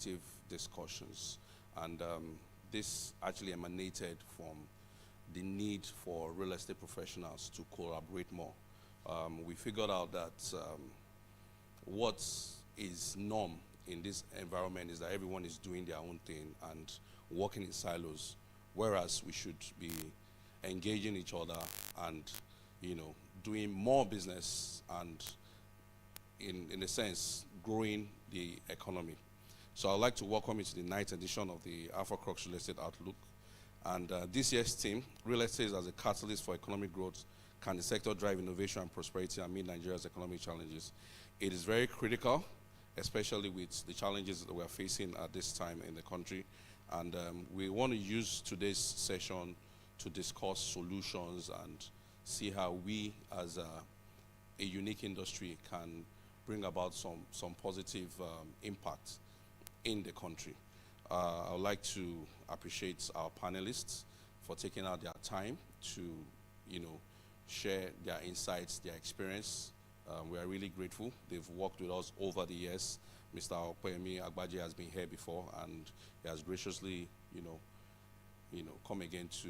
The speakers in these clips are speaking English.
active discussions. And this actually emanated from the need for real estate professionals to collaborate more. We figured out that what is norm in this environment is that everyone is doing their own thing and working in silos, whereas we should be engaging each other and, doing more business and, in a sense, growing the economy. So I'd like to welcome you to the ninth edition of the Alpha Crux Real Estate Outlook. And this year's theme, Real Estate as a Catalyst for Economic Growth, can the sector drive innovation and prosperity and meet Nigeria's economic challenges? It is very critical, especially with the challenges that we are facing at this time in the country. And we want to use today's session to discuss solutions and see how we, as a unique industry, can bring about some positive impact in the country. I would like to appreciate our panelists for taking out their time to, share their insights, their experience. We are really grateful. They've worked with us over the years. Mr. Opeyemi Agbaje has been here before, and he has graciously, come again to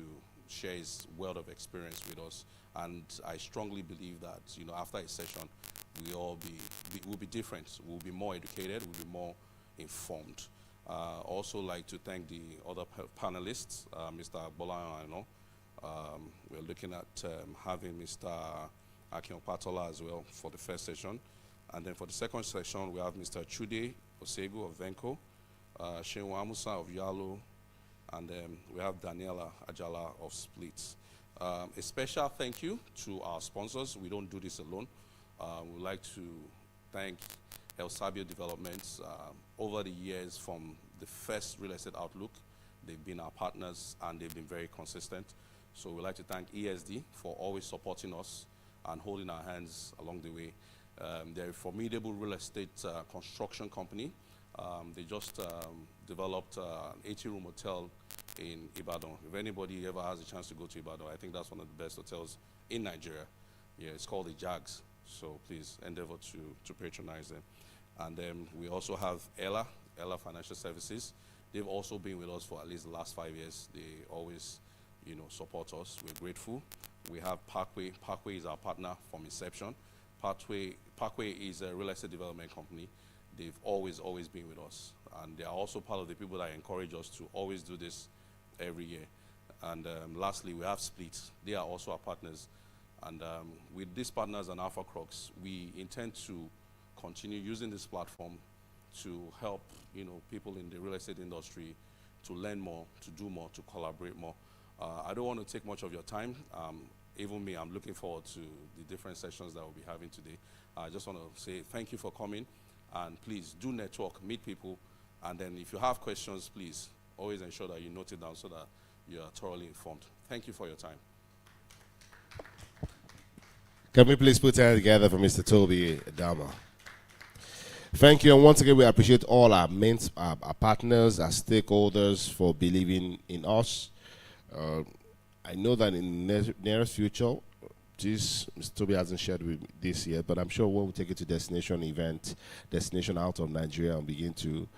share his wealth of experience with us. And I strongly believe that, after a session, we'll be different. We'll be more educated. We'll be more informed. Also like to thank the other panelists, Mr. Bola Ano. We're looking at having Mr. Akin Opatola as well for the first session. And then for the second session, we have Mr. Chude Osegu of Venco, Shenwa Amusa of Yalo, and then we have Daniela Ajala of Split. A special thank you to our sponsors. We don't do this alone. We'd like to thank El Sabio Developments. Over the years, from the first Real Estate Outlook, they've been our partners and they've been very consistent. So we'd like to thank ESD for always supporting us and holding our hands along the way. They're a formidable real estate construction company. They just developed an 80-room hotel in Ibadan. If anybody ever has a chance to go to Ibadan, I think that's one of the best hotels in Nigeria. Yeah, it's called the Jags. So please endeavor to patronize them. And then we also have Ella Financial Services. They've also been with us for at least the last 5 years. They always, support us. We're grateful. We have Parkway. Parkway is our partner from inception. Parkway is a real estate development company. They've always been with us. And they are also part of the people that encourage us to always do this every year. And lastly, we have Split. They are also our partners. And with these partners and Alpha Crux, we intend to continue using this platform to help, people in the real estate industry to learn more, to do more, to collaborate more. I don't want to take much of your time. Even me, I'm looking forward to the different sessions that we'll be having today. I just want to say thank you for coming, and please do network, meet people, and then if you have questions, please always ensure that you note it down so that you are thoroughly informed. Thank you for your time. Can we please put hands together for Mr. Toby Adama? Thank you, and once again, we appreciate all our partners, our stakeholders for believing in us. I know that in the nearest future, Mr. Toby hasn't shared with this yet, but I'm sure when we take it to destination out of Nigeria and begin to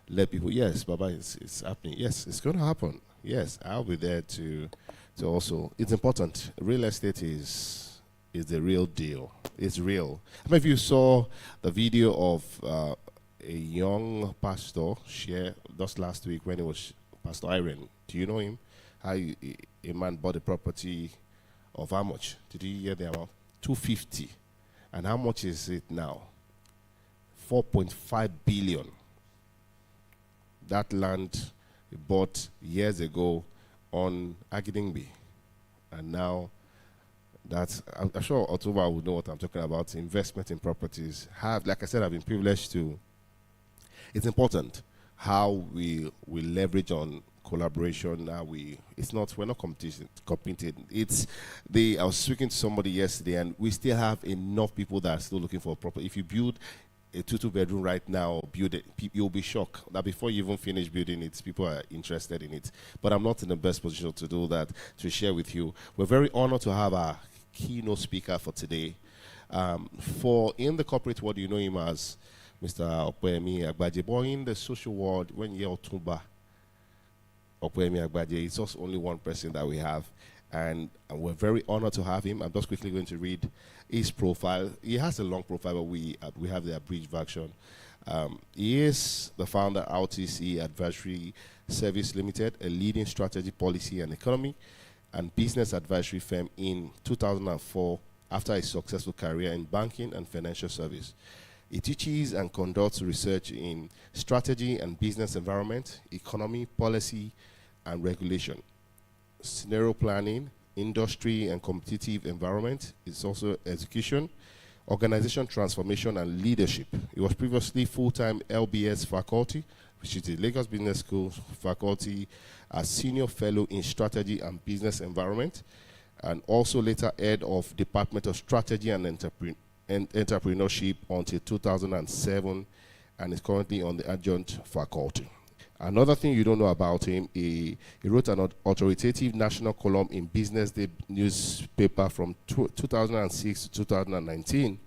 let people, yes, Baba, it's happening. Yes, it's going to happen. Yes, I'll be there to also, it's important. Real estate is the real deal. It's real. I mean, if you saw the video of a young pastor share just last week when it was Pastor Irene, do you know him? How a man bought a property of how much? Did you hear the amount? 250. And how much is it now? 4.5 billion. That land he bought years ago on Agidingbi. And now I'm sure Otuba would know what I'm talking about. Investment in properties. Like I said, I've been privileged to. It's important how we leverage on collaboration. We're not competing. I was speaking to somebody yesterday, and we still have enough people that are still looking for a property. If you build a 2-bedroom right now, build it, you'll be shocked that before you even finish building it, people are interested in it. But I'm not in the best position to do that, to share with you. We're very honored to have our keynote speaker for today. For in the corporate world, you know him as Mr. Opeyemi Agbaje. But in the social world, when you hear Otumba Opeyemi Agbaje, it's just only one person that we have. And we're very honored to have him. I'm just quickly going to read his profile. He has a long profile, but we have the abridged version. He is the founder of RTC Advisory Service Limited, a leading strategy, policy, and economy and business advisory firm in 2004 after a successful career in banking and financial service. He teaches and conducts research in strategy and business environment, economy, policy, and regulation, scenario planning, industry and competitive environment. It's also execution, organization transformation, and leadership. He was previously full-time LBS faculty, which is the Lagos Business School faculty, as senior fellow in strategy and business environment, and also later head of Department of Strategy and Entrepreneurship until 2007, and is currently on the adjunct faculty. Another thing you don't know about him, he wrote an authoritative national column in Business Day newspaper from 2006 to 2019.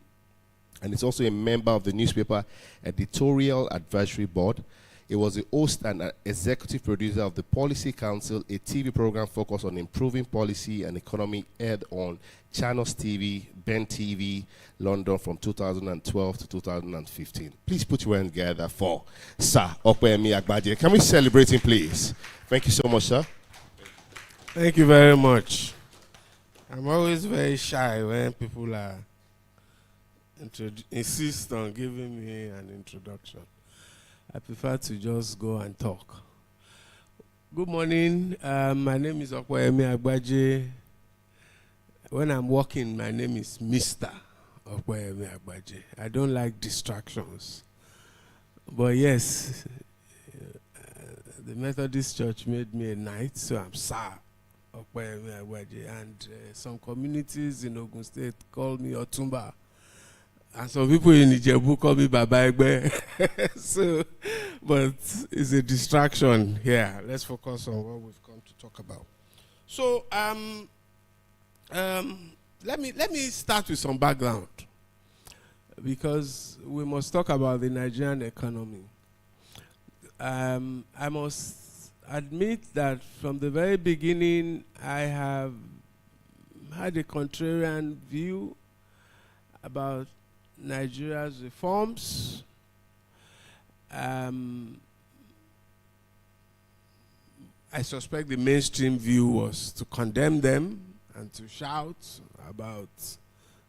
And he's also a member of the newspaper editorial advisory board. He was the host and executive producer of the Policy Council, a TV program focused on improving policy and economy, aired on Channels TV, Ben TV, London from 2012 to 2015. Please put your hands together for Sir Opeyemi Agbaje. Can we celebrate him, please? Thank you so much, sir. Thank you very much. I'm always very shy when people insist on giving me an introduction. I prefer to just go and talk. Good morning. My name is Opeyemi Agbaje. When I'm working, my name is Mr. Opeyemi Agbaje. I don't like distractions. But yes, the Methodist Church made me a knight, so I'm Sir Opeyemi Agbaje. And some communities in Ogun State call me Otumba. And some people in Ijebu call me Baba Egbe. So, but it's a distraction here. Let's focus on what we've come to talk about. So, let me start with some background, because we must talk about the Nigerian economy. I must admit that from the very beginning, I have had a contrarian view about Nigeria's reforms. I suspect the mainstream view was to condemn them and to shout about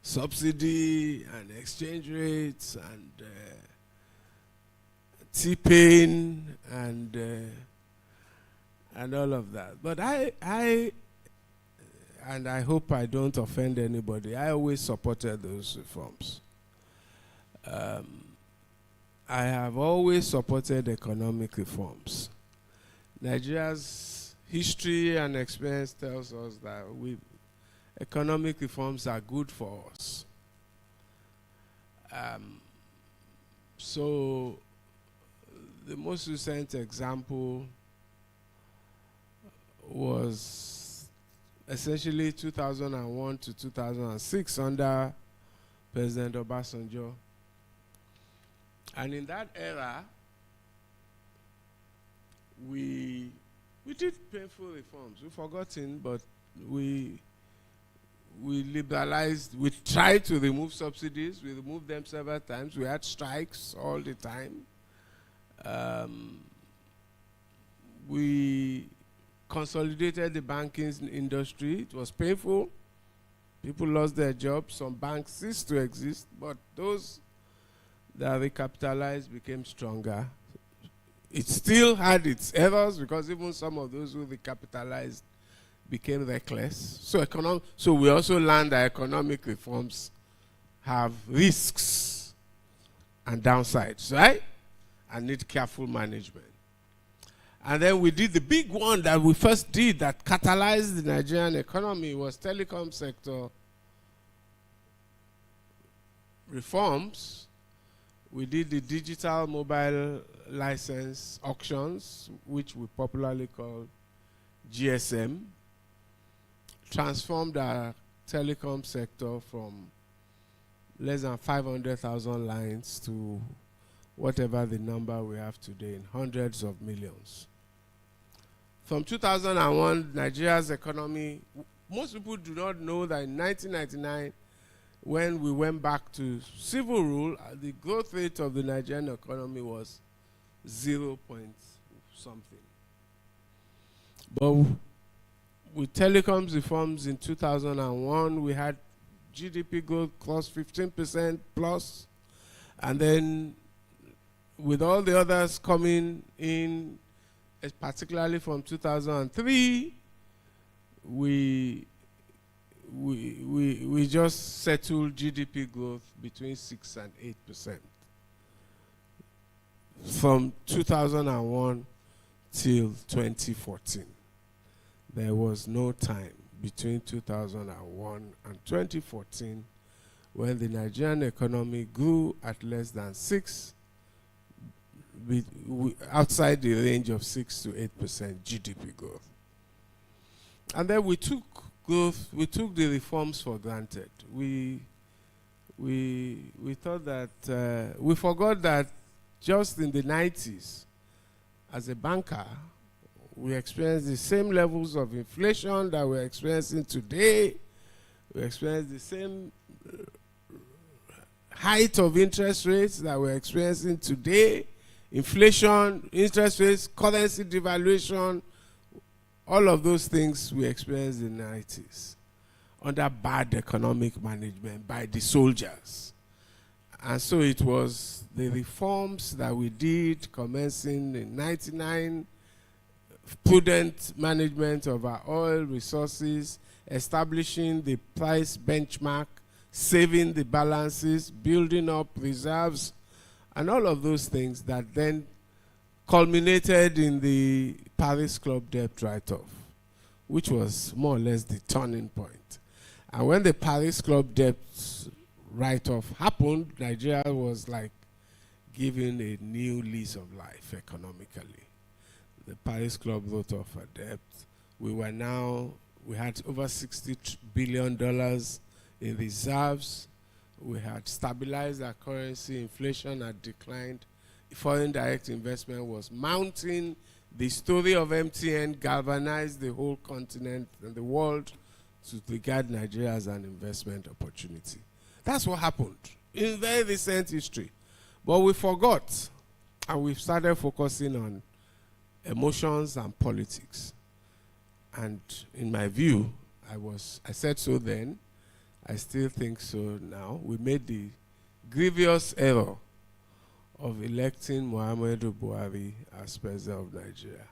subsidy and exchange rates and T-Pain and all of that. But I hope I don't offend anybody. I always supported those reforms. I have always supported economic reforms. Nigeria's history and experience tells us that economic reforms are good for us. So the most recent example was essentially 2001 to 2006 under President Obasanjo. And in that era, we did painful reforms. We've forgotten, but we liberalized. We tried to remove subsidies. We removed them several times. We had strikes all the time. We consolidated the banking industry. It was painful. People lost their jobs. Some banks ceased to exist, but those that recapitalized became stronger. It still had its errors, because even some of those who recapitalized became reckless. So we also learned that economic reforms have risks and downsides, right? And need careful management. And then we did the big one that we first did that catalyzed the Nigerian economy was telecom sector reforms. We did the digital mobile license auctions, which we popularly call GSM, transformed our telecom sector from less than 500,000 lines to whatever the number we have today, in hundreds of millions. From 2001, Nigeria's economy, most people do not know that in 1999, when we went back to civil rule, the growth rate of the Nigerian economy was 0 point something. But with telecoms reforms in 2001, we had GDP growth plus 15% plus, and then with all the others coming in, particularly from 2003, we just settled GDP growth between 6 and 8%. From 2001 till 2014. There was no time between 2001 and 2014 when the Nigerian economy grew at less than 6, outside the range of 6 to 8% GDP growth. And then we took the reforms for granted. We thought that, we forgot that just in the 90s, as a banker, we experienced the same levels of inflation that we're experiencing today. We experienced the same height of interest rates that we're experiencing today. Inflation, interest rates, currency devaluation, all of those things we experienced in the 90s under bad economic management by the soldiers. And so it was the reforms that we did commencing in 99, prudent management of our oil resources, establishing the price benchmark, saving the balances, building up reserves, and all of those things that then culminated in the Paris Club debt write-off, which was more or less the turning point. And when the Paris Club debt write-off happened, Nigeria was like given a new lease of life economically. The Paris Club wrote off our debt. We had over $60 billion in reserves. We had stabilized our currency. Inflation had declined. Foreign direct investment was mounting. The story of MTN galvanized the whole continent and the world to regard Nigeria as an investment opportunity. That's what happened in very recent history. But we forgot, and we started focusing on emotions and politics. And in my view, I said so then, I still think so now. We made the grievous error of electing Muhammadu Buhari as president of Nigeria.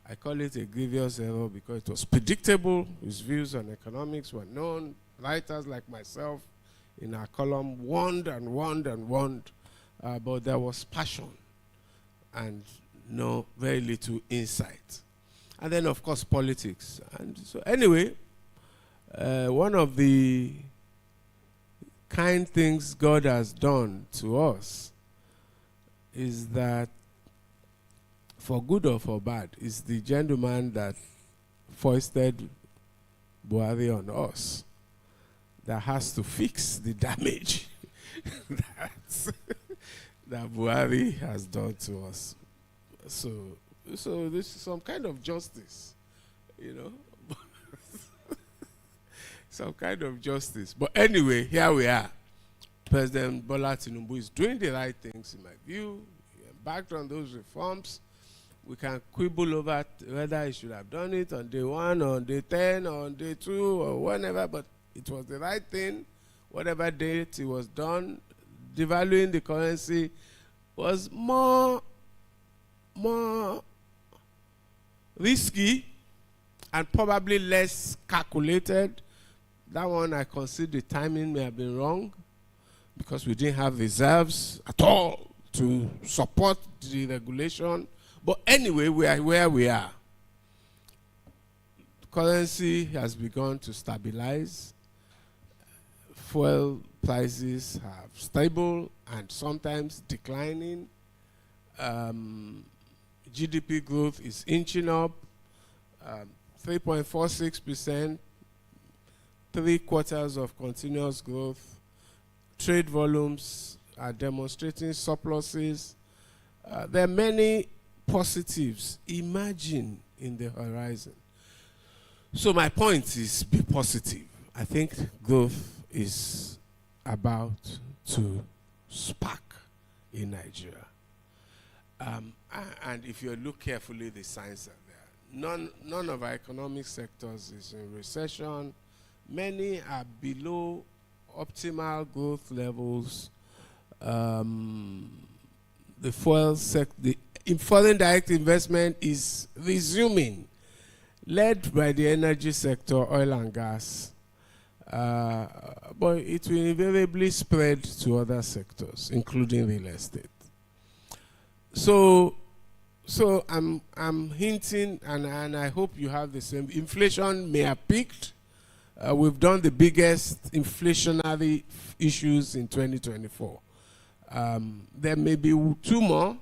I call it a grievous error because it was predictable. His views on economics were known. Writers like myself in our column warned and warned and warned, but there was passion and very little insight. And then, of course, politics. And so anyway, one of the kind things God has done to us is that, for good or for bad, is the gentleman that foisted Buhari on us that has to fix the damage that Buhari has done to us. So this is some kind of justice, some kind of justice. But anyway, here we are. President Bola Tinubu is doing the right things, in my view. He embarked on those reforms. We can quibble over whether he should have done it on day 1 or on day 10 or on day 2 or whenever, but it was the right thing. Whatever date it was done, devaluing the currency was more risky and probably less calculated. That one, I consider the timing may have been wrong because we didn't have reserves at all to support the regulation. But anyway, we are where we are. Currency has begun to stabilize. Fuel prices have stable and sometimes declining. GDP growth is inching up, 3.46%, 3 quarters of continuous growth. Trade volumes are demonstrating surpluses. There are many positives emerging in the horizon. So my point is, be positive. I think growth is about to spark in Nigeria. And if you look carefully, the signs are there. None of our economic sectors is in recession. Many are below optimal growth levels. The foreign direct investment is resuming, led by the energy sector, oil and gas. But it will invariably spread to other sectors, including real estate. So I'm hinting, and I hope you have the same. Inflation may have peaked. We've done the biggest inflationary issues in 2024. There may be two more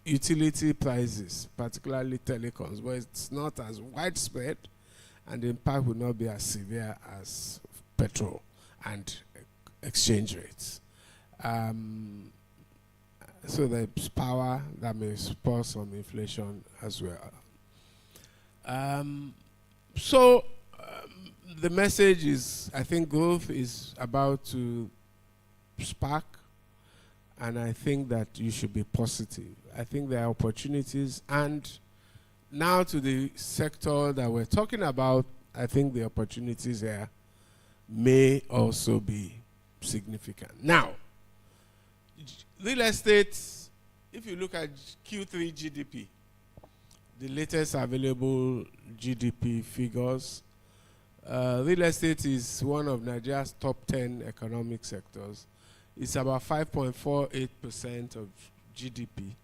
utility prices, particularly telecoms, but it's not as widespread, and the impact will not be as severe as petrol and exchange rates. So there's power that may spur some inflation as well. The message is, I think growth is about to spark, and I think that you should be positive. I think there are opportunities, and now to the sector that we're talking about, I think the opportunities there may also be significant. Now, real estate, if you look at Q3 GDP, the latest available GDP figures, real estate is one of Nigeria's top 10 economic sectors. It's about 5.48% of GDP,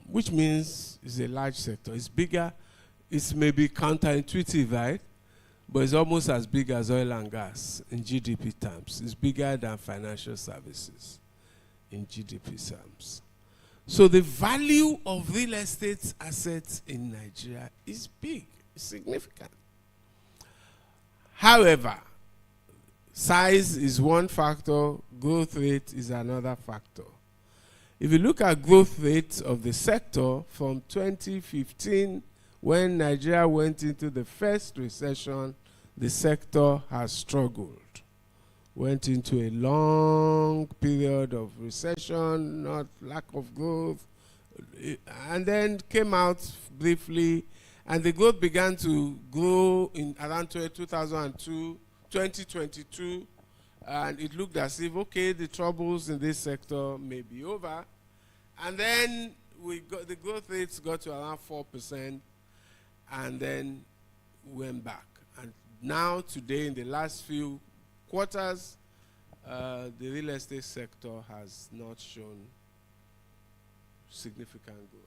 which means it's a large sector. It's bigger. It's maybe counterintuitive, right? But it's almost as big as oil and gas in GDP terms. It's bigger than financial services in GDP terms. So the value of real estate assets in Nigeria is big, it's significant. However, size is one factor, growth rate is another factor. If you look at growth rates of the sector from 2015, when Nigeria went into the first recession, the sector has struggled. Went into a long period of recession, not lack of growth, and then came out briefly, and the growth began to grow in around 2002, 2022, and it looked as if, okay, the troubles in this sector may be over. And then the growth rates got to around 4%, and then went back. And now, today, in the last few quarters, the real estate sector has not shown significant growth.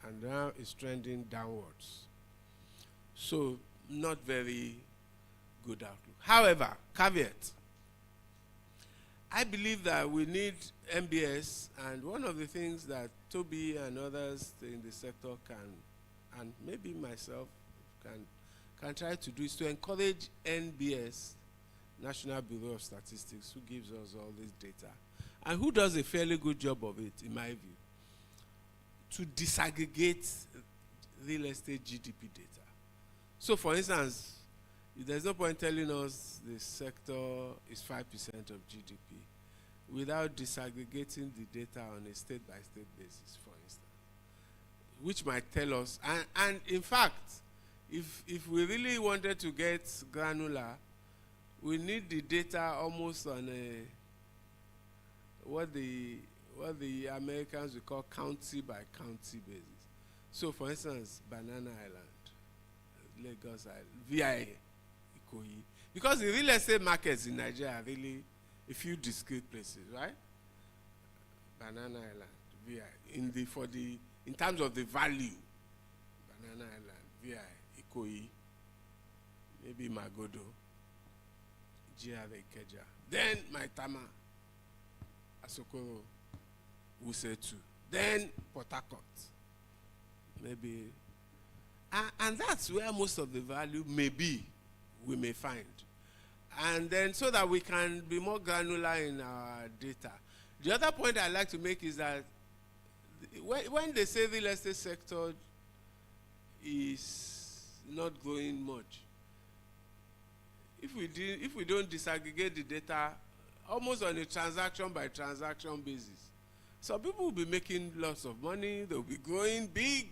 And now it's trending downwards. So, not very good outlook. However, caveat, I believe that we need MBS, and one of the things that Toby and others in the sector can, and maybe myself can try to do, is to encourage NBS, National Bureau of Statistics, who gives us all this data, and who does a fairly good job of it, in my view, to disaggregate real estate GDP data. So, for instance, there's no point telling us the sector is 5% of GDP without disaggregating the data on a state-by-state basis, for instance, which might tell us, and in fact, if we really wanted to get granular, we need the data almost on a what the Americans would call county-by-county basis. So, for instance, Banana Island, Lagos Island, VIA, Ikoyi. Because the real estate markets in Nigeria are really a few discrete places, right? Banana Island, VIA. In terms of the value, Banana Island, VIA, Ikoyi, maybe Magodo, GRA Ikeja. Then Maitama, Asokoro, Wusetu. Then Port Harcourt, maybe. And that's where most of the value may be, we may find. And then so that we can be more granular in our data. The other point I'd like to make is that when they say the real estate sector is not growing much, if we don't disaggregate the data almost on a transaction by transaction basis, some people will be making lots of money, they'll be growing big,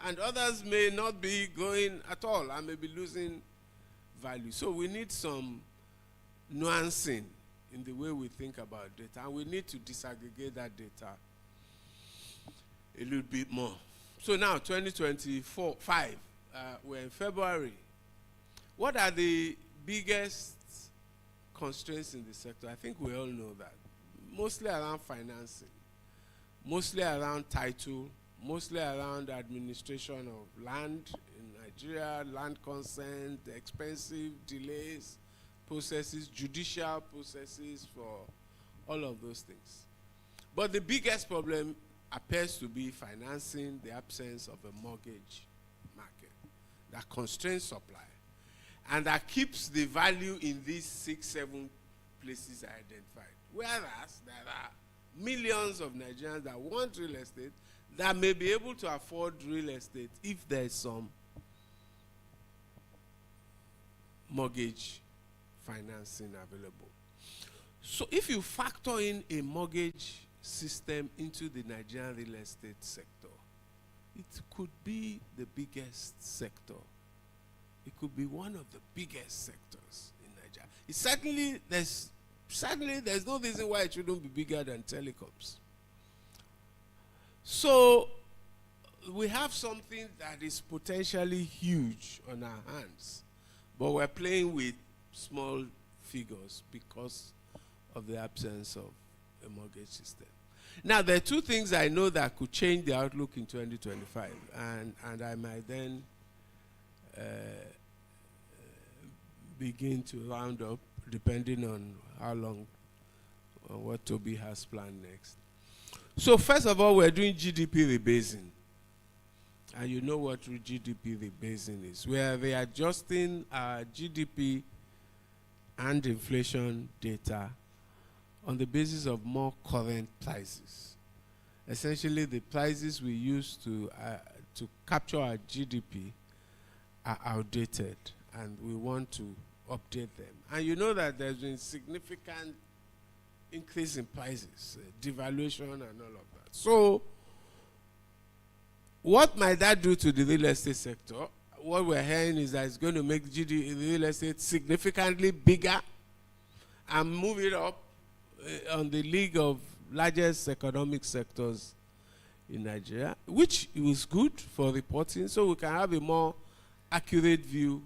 and others may not be growing at all and may be losing value. So we need some nuancing in the way we think about data, and we need to disaggregate that data a little bit more. So now 2025, we're in February. What are the biggest constraints in the sector? I think we all know that. Mostly around financing, mostly around title, mostly around administration of land in Nigeria, land consent, expensive delays, processes, judicial processes for all of those things. But the biggest problem appears to be financing, the absence of a mortgage market that constrains supply and that keeps the value in these 6-7 places I identified. Whereas there are millions of Nigerians that want real estate that may be able to afford real estate if there is some mortgage financing available. So if you factor in a mortgage system into the Nigerian real estate sector, it could be the biggest sector. It could be one of the biggest sectors in Nigeria. There's no reason why it shouldn't be bigger than telecoms. So we have something that is potentially huge on our hands, but we're playing with small figures because of the absence of a mortgage system. Now, there are two things I know that could change the outlook in 2025, and I might then begin to round up, depending on how long, what Toby has planned next. So first of all, we're doing GDP rebasing. And you know what GDP rebasing is. We are readjusting our GDP and inflation data on the basis of more current prices. Essentially, the prices we use to capture our GDP are outdated, and we want to update them. And you know that there's been significant increase in prices, devaluation and all of that. So what might that do to the real estate sector? What we're hearing is that it's going to make real estate significantly bigger and move it up on the league of largest economic sectors in Nigeria, which is good for reporting, so we can have a more accurate view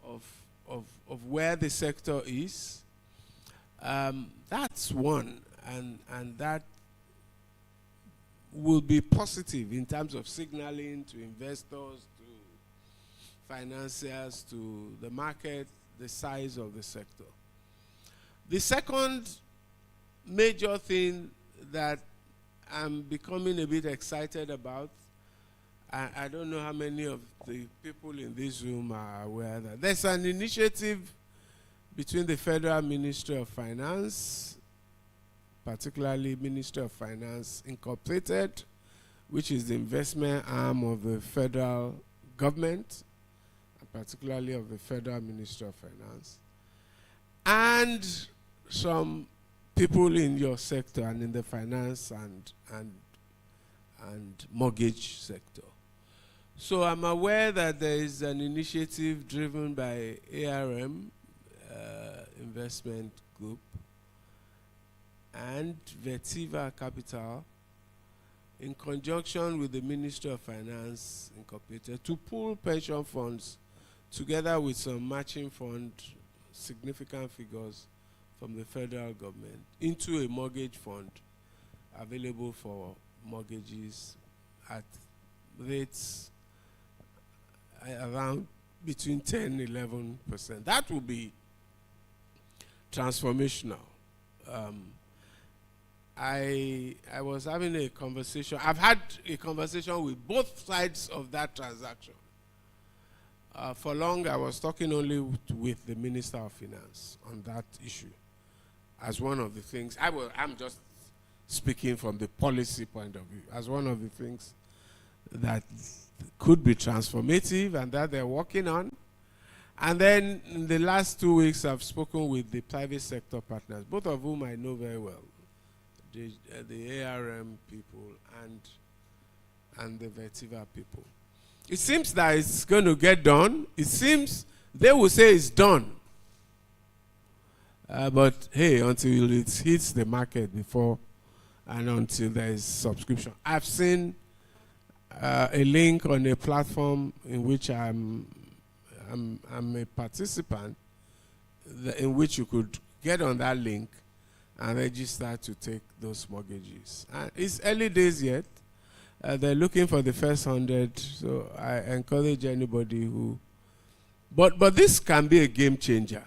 of where the sector is. That's one, and that will be positive in terms of signaling to investors, to financiers, to the market, the size of the sector. The second major thing that I'm becoming a bit excited about, I don't know how many of the people in this room are aware that there's an initiative between the Federal Ministry of Finance, particularly Ministry of Finance Incorporated, which is the investment arm of the federal government, and particularly of the Federal Ministry of Finance, and some people in your sector and in the finance and mortgage sector. So I'm aware that there is an initiative driven by ARM Investment Group and Vertiva Capital in conjunction with the Ministry of Finance Incorporated to pool pension funds together with some matching fund, significant figures from the federal government, into a mortgage fund available for mortgages at rates around between 10 and 11%. That will be transformational. I was having a conversation. I've had a conversation with both sides of that transaction For long, I was talking only with the Minister of Finance on that issue as one of the things. I'm just speaking from the policy point of view, as one of the things that could be transformative and that they're working on. And then in the last 2 weeks, I've spoken with the private sector partners, both of whom I know very well, the ARM people and the Vertiva people. It seems that it's going to get done. It seems they will say it's done. But hey, until it hits the market before and until there is subscription. I've seen a link on a platform in which I'm a participant, in which you could get on that link and register to take those mortgages. It's early days yet. They're looking for the first 100, so I encourage anybody who... But this can be a game changer.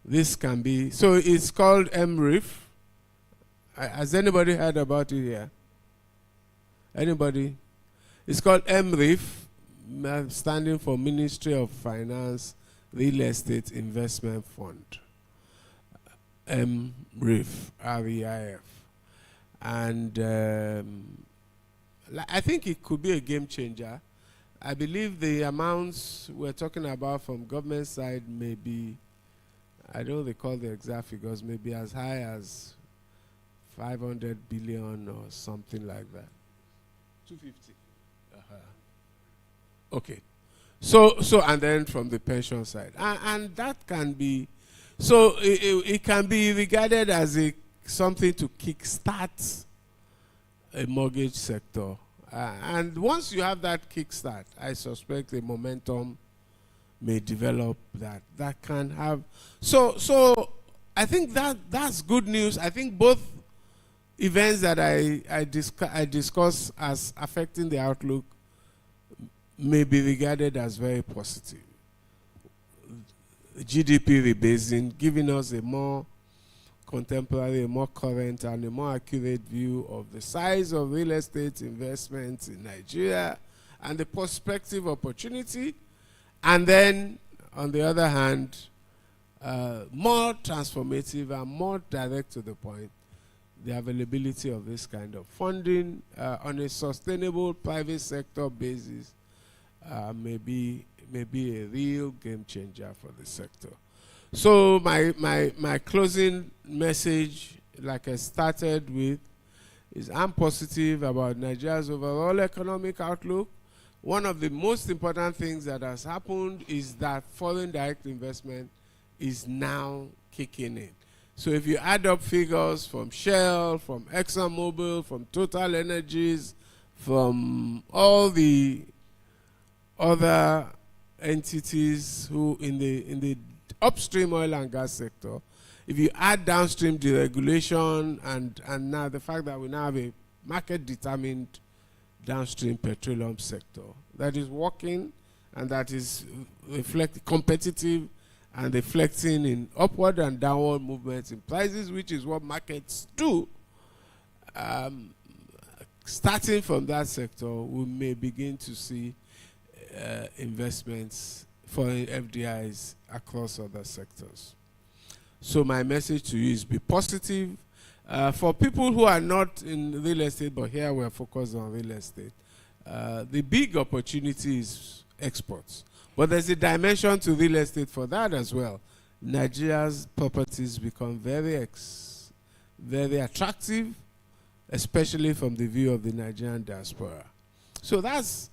This can be... So it's called MRIF. Has anybody heard about it here? Anybody? It's called MRIF, standing for Ministry of Finance Real Estate Investment Fund. MRIF, R-E-I-F. And I think it could be a game changer. I believe the amounts we're talking about from government side may be, I don't recall the exact figures, maybe as high as 500 billion or something like that. 250. Okay. So and then from the pension side. And that can be, so it can be regarded as something to kickstart a mortgage sector. And once you have that kickstart, I suspect the momentum may develop that can have. So I think that's good news. I think both events that I discuss as affecting the outlook may be regarded as very positive. GDP rebasing, giving us a more contemporary, a more current, and a more accurate view of the size of real estate investments in Nigeria and the prospective opportunity. And then, on the other hand, more transformative and more direct to the point, the availability of this kind of funding on a sustainable private sector basis may be a real game changer for the sector. So my closing message, like I started with, is I'm positive about Nigeria's overall economic outlook. One of the most important things that has happened is that foreign direct investment is now kicking in. So if you add up figures from Shell, from ExxonMobil, from Total Energies, from all the other entities who in the upstream oil and gas sector, if you add downstream deregulation and now the fact that we now have a market-determined downstream petroleum sector that is working and that is competitive and reflecting in upward and downward movements in prices, which is what markets do. Starting from that sector, we may begin to see investments, foreign FDIs across other sectors. So my message to you is be positive. For people who are not in real estate, but here we're focused on real estate, the big opportunity is exports. But there's a dimension to real estate for that as well. Nigeria's properties become very attractive, especially from the view of the Nigerian diaspora. So that's,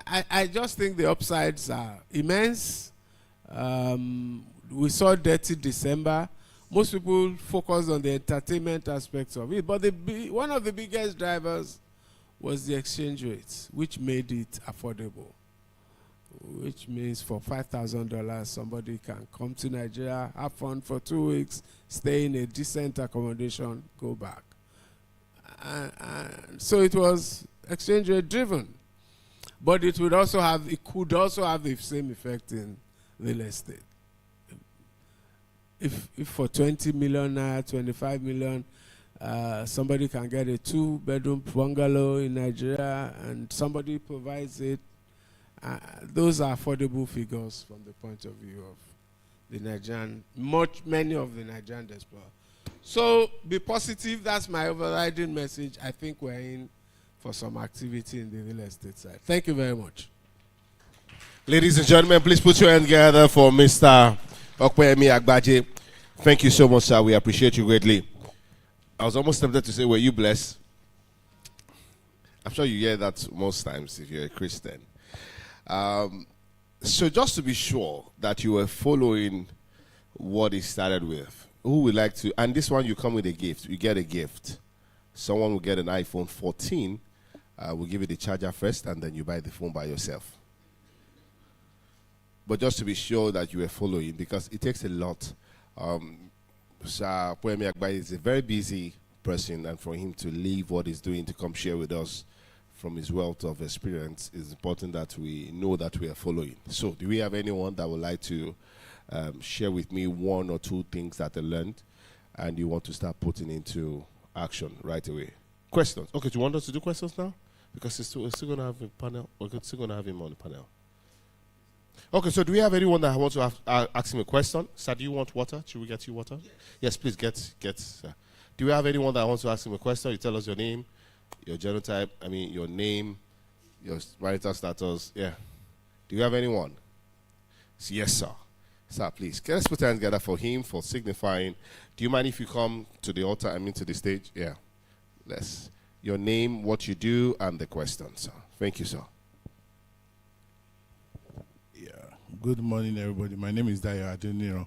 I just think the upsides are immense. We saw Dirty December. Most people focus on the entertainment aspects of it, but one of the biggest drivers was the exchange rates, which made it affordable. Which means for $5,000, somebody can come to Nigeria, have fun for 2 weeks, stay in a decent accommodation, go back. So it was exchange rate driven. But it could also have the same effect in real estate. If for 20 million, 25 million, somebody can get a 2-bedroom bungalow in Nigeria and somebody provides it, Those are affordable figures from the point of view of the Nigerian, many of the Nigerian diaspora. So be positive. That's my overriding message. I think we're in for some activity in the real estate side. Thank you very much. Ladies and gentlemen, please put your hand together for Mr. Okpeyemi Agbaje. Thank you so much, sir. We appreciate you greatly. I was almost tempted to say, were you blessed? I'm sure you hear that most times if you're a Christian. So just to be sure that you were following what he started with, who would like to, and this one you come with a gift, you get a gift. Someone will get an iPhone 14, we'll give you the charger first, and then you buy the phone by yourself. But just to be sure that you were following, because it takes a lot. Sir Okpeyemi Agbaje is a very busy person, and for him to leave what he's doing to come share with us from his wealth of experience, it's important that we know that we are following. So, do we have anyone that would like to share with me one or two things that they learned and you want to start putting into action right away? Questions? Okay, do you want us to do questions now? Because we're still going to have a panel. We're still going to have him on the panel. Okay, so do we have anyone that wants to ask him a question? Sir, do you want water? Should we get you water? Yes, please get. Do we have anyone that wants to ask him a question? You tell us your name, your genotype, your name, your marital status. Yeah. Do you have anyone? Yes, sir. Sir, please. Let's put hands together for him, for signifying. Do you mind if you come to the altar, to the stage? Yeah. Let's. Your name, what you do, and the question, sir. Thank you, sir. Good morning, everybody. My name is Dayo Aduniro.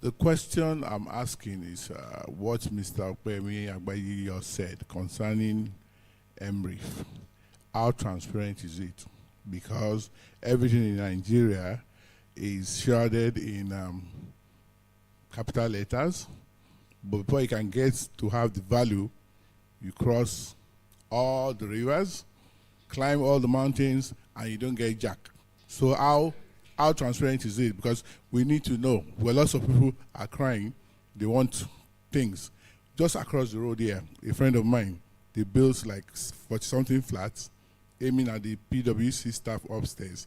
The question I'm asking is what Mr. Okpeyemi Agbaje just said concerning MREF. How transparent is it? Because everything in Nigeria is shrouded in capital letters, but before you can get to have the value, you cross all the rivers, climb all the mountains, and you don't get jack. So how transparent is it? Because we need to know. Where lots of people are crying, they want things. Just across the road here, a friend of mine, they built like 40-something flats, aiming at the PwC staff upstairs.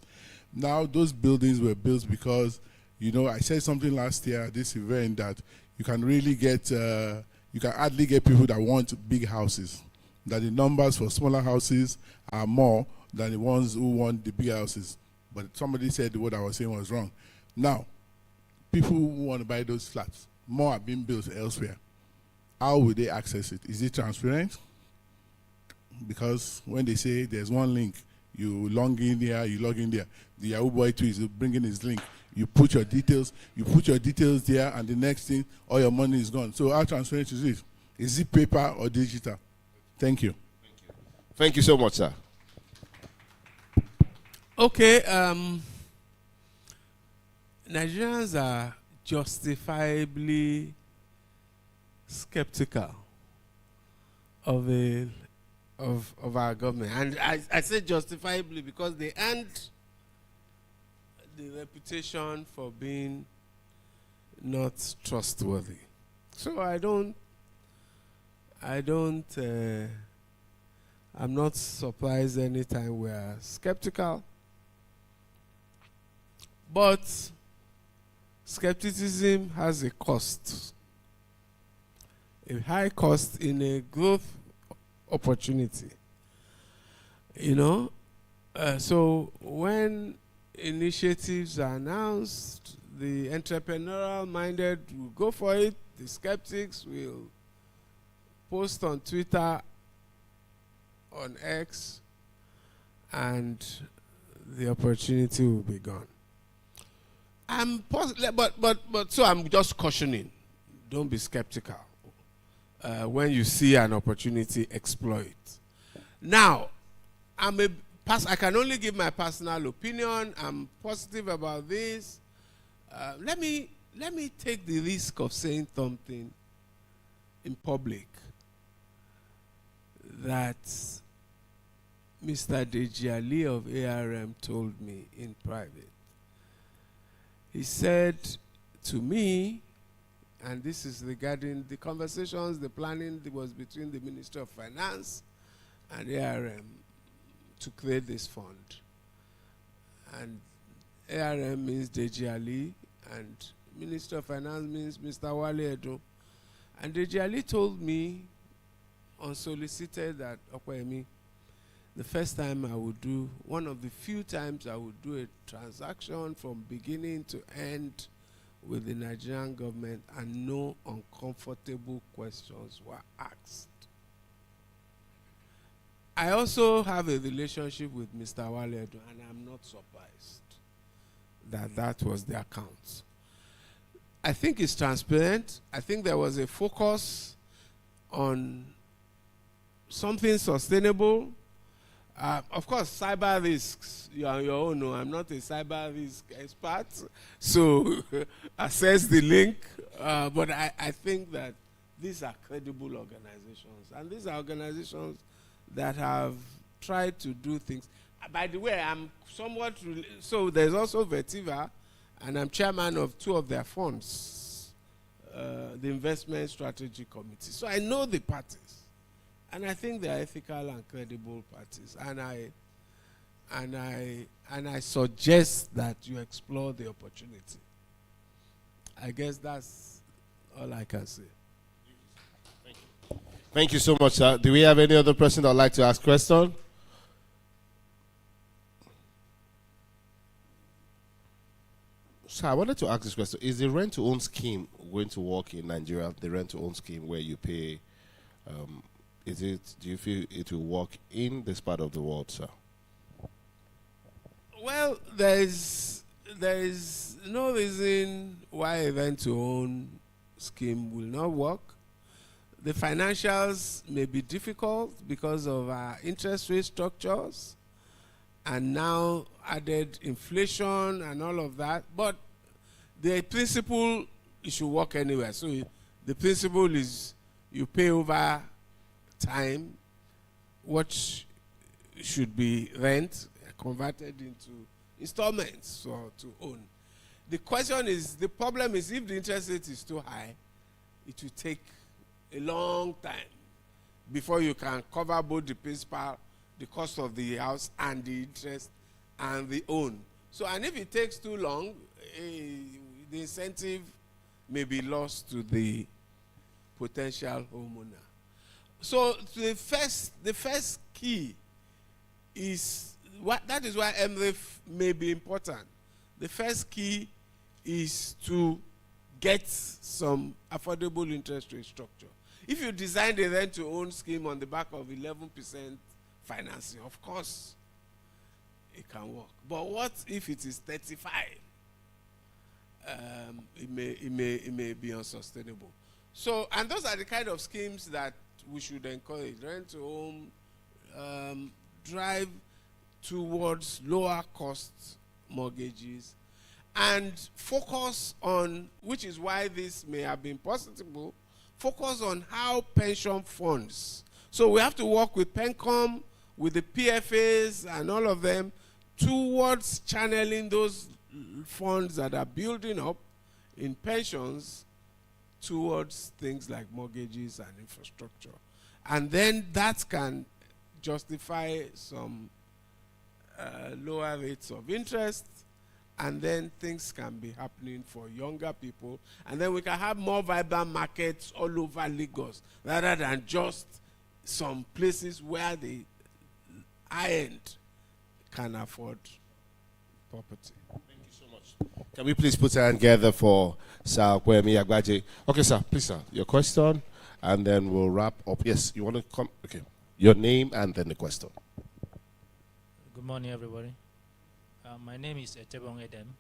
Now, those buildings were built because, I said something last year at this event that you can really get, you can hardly get people that want big houses, that the numbers for smaller houses are more than the ones who want the big houses. But somebody said what I was saying was wrong. Now, people who want to buy those flats, more are being built elsewhere. How will they access it? Is it transparent? Because when they say there's one link, you log in here, you log in there. The Yahoo boy too is bringing his link. You put your details there, and the next thing, all your money is gone. So how transparent is it? Is it paper or digital? Thank you. Thank you so much, sir. Okay, Nigerians are justifiably skeptical of our government, and I say justifiably because they earned the reputation for being not trustworthy. So I'm not surprised anytime we are skeptical. But skepticism has a cost, a high cost in a growth opportunity. So when initiatives are announced, the entrepreneurial minded will go for it, the skeptics will post on Twitter, on X, and the opportunity will be gone. So I'm just cautioning, don't be skeptical. When you see an opportunity, exploit. Now, I can only give my personal opinion. I'm positive about this. Let me take the risk of saying something in public that Mr. Deji Ali of ARM told me in private. He said to me, and this is regarding the conversations, the planning that was between the Ministry of Finance and ARM to create this fund. and ARM means Deji Ali, and Minister of Finance means Mr. Wale Edo. And Deji Ali told me unsolicited that, Okwemi, the first time I would do, one of the few times I would do a transaction from beginning to end with the Nigerian government and no uncomfortable questions were asked. I also have a relationship with Mr. Wale Edo, and I'm not surprised that that was the account. I think it's transparent. I think there was a focus on something sustainable. Of course, cyber risks, you're on your own. No, I'm not a cyber risk expert, so assess the link. But I think that these are credible organizations, and these are organizations that have tried to do things. By the way, I'm somewhat, so there's also Vertiva, and I'm chairman of two of their funds, the Investment Strategy Committee. So I know the parties. And I think they are ethical and credible parties. And I suggest that you explore the opportunity. I guess that's all I can say. Thank you so much, sir. Do we have any other person that would like to ask a question? So I wanted to ask this question. Is the rent-to-own scheme going to work in Nigeria, the rent-to-own scheme where you pay... do you feel it will work in this part of the world, sir? Well, there is no reason why a rent-to-own scheme will not work. The financials may be difficult because of our interest rate structures and now added inflation and all of that. But the principle, it should work anywhere. So the principle is you pay over time what should be rent converted into installments or to own. The question is, the problem is if the interest rate is too high, it will take a long time before you can cover both the principal, the cost of the house, and the interest and the own. So, and if it takes too long, the incentive may be lost to the potential homeowner. So the first key is that is why MREF may be important. The first key is to get some affordable interest rate structure. If you design the rent-to-own scheme on the back of 11% financing, of course, it can work. But what if it is 35? It may be unsustainable. So, and those are the kind of schemes that we should encourage. Rent-to-own, drive towards lower cost mortgages, and focus on, which is why this may have been possible, focus on how pension funds. So we have to work with PENCOM, with the PFAs and all of them towards channeling those funds that are building up in pensions towards things like mortgages and infrastructure. And then that can justify some lower rates of interest, and then things can be happening for younger people. And then we can have more vibrant markets all over Lagos, rather than just some places where the high-end can afford property. Thank you so much. Can we please put our hand together for Sir Okwemi Agbaje? Okay, sir, please, sir, your question, and then we'll wrap up. Yes, you want to come? Okay. Your name and then the question. Good morning, everybody. My name is Etebong Edem.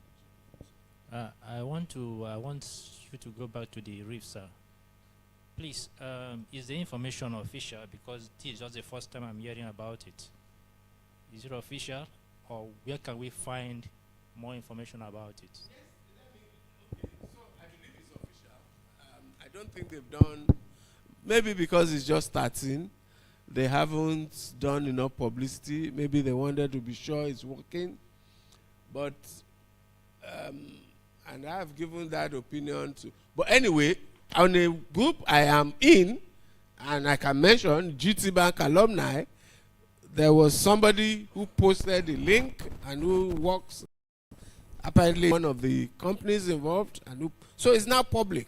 I want you to go back to the reef, sir. Please, is the information official? Because this is just the first time I'm hearing about it. Is it official, or where can we find more information about it? Yes, okay. So I believe it's official. I don't think they've done, maybe because it's just starting, they haven't done enough publicity. Maybe they wanted to be sure it's working. But, and I have given that opinion to, but anyway, on a group I am in, and I can mention GT Bank alumni, there was somebody who posted the link and who works apparently one of the companies involved, and so it's now public.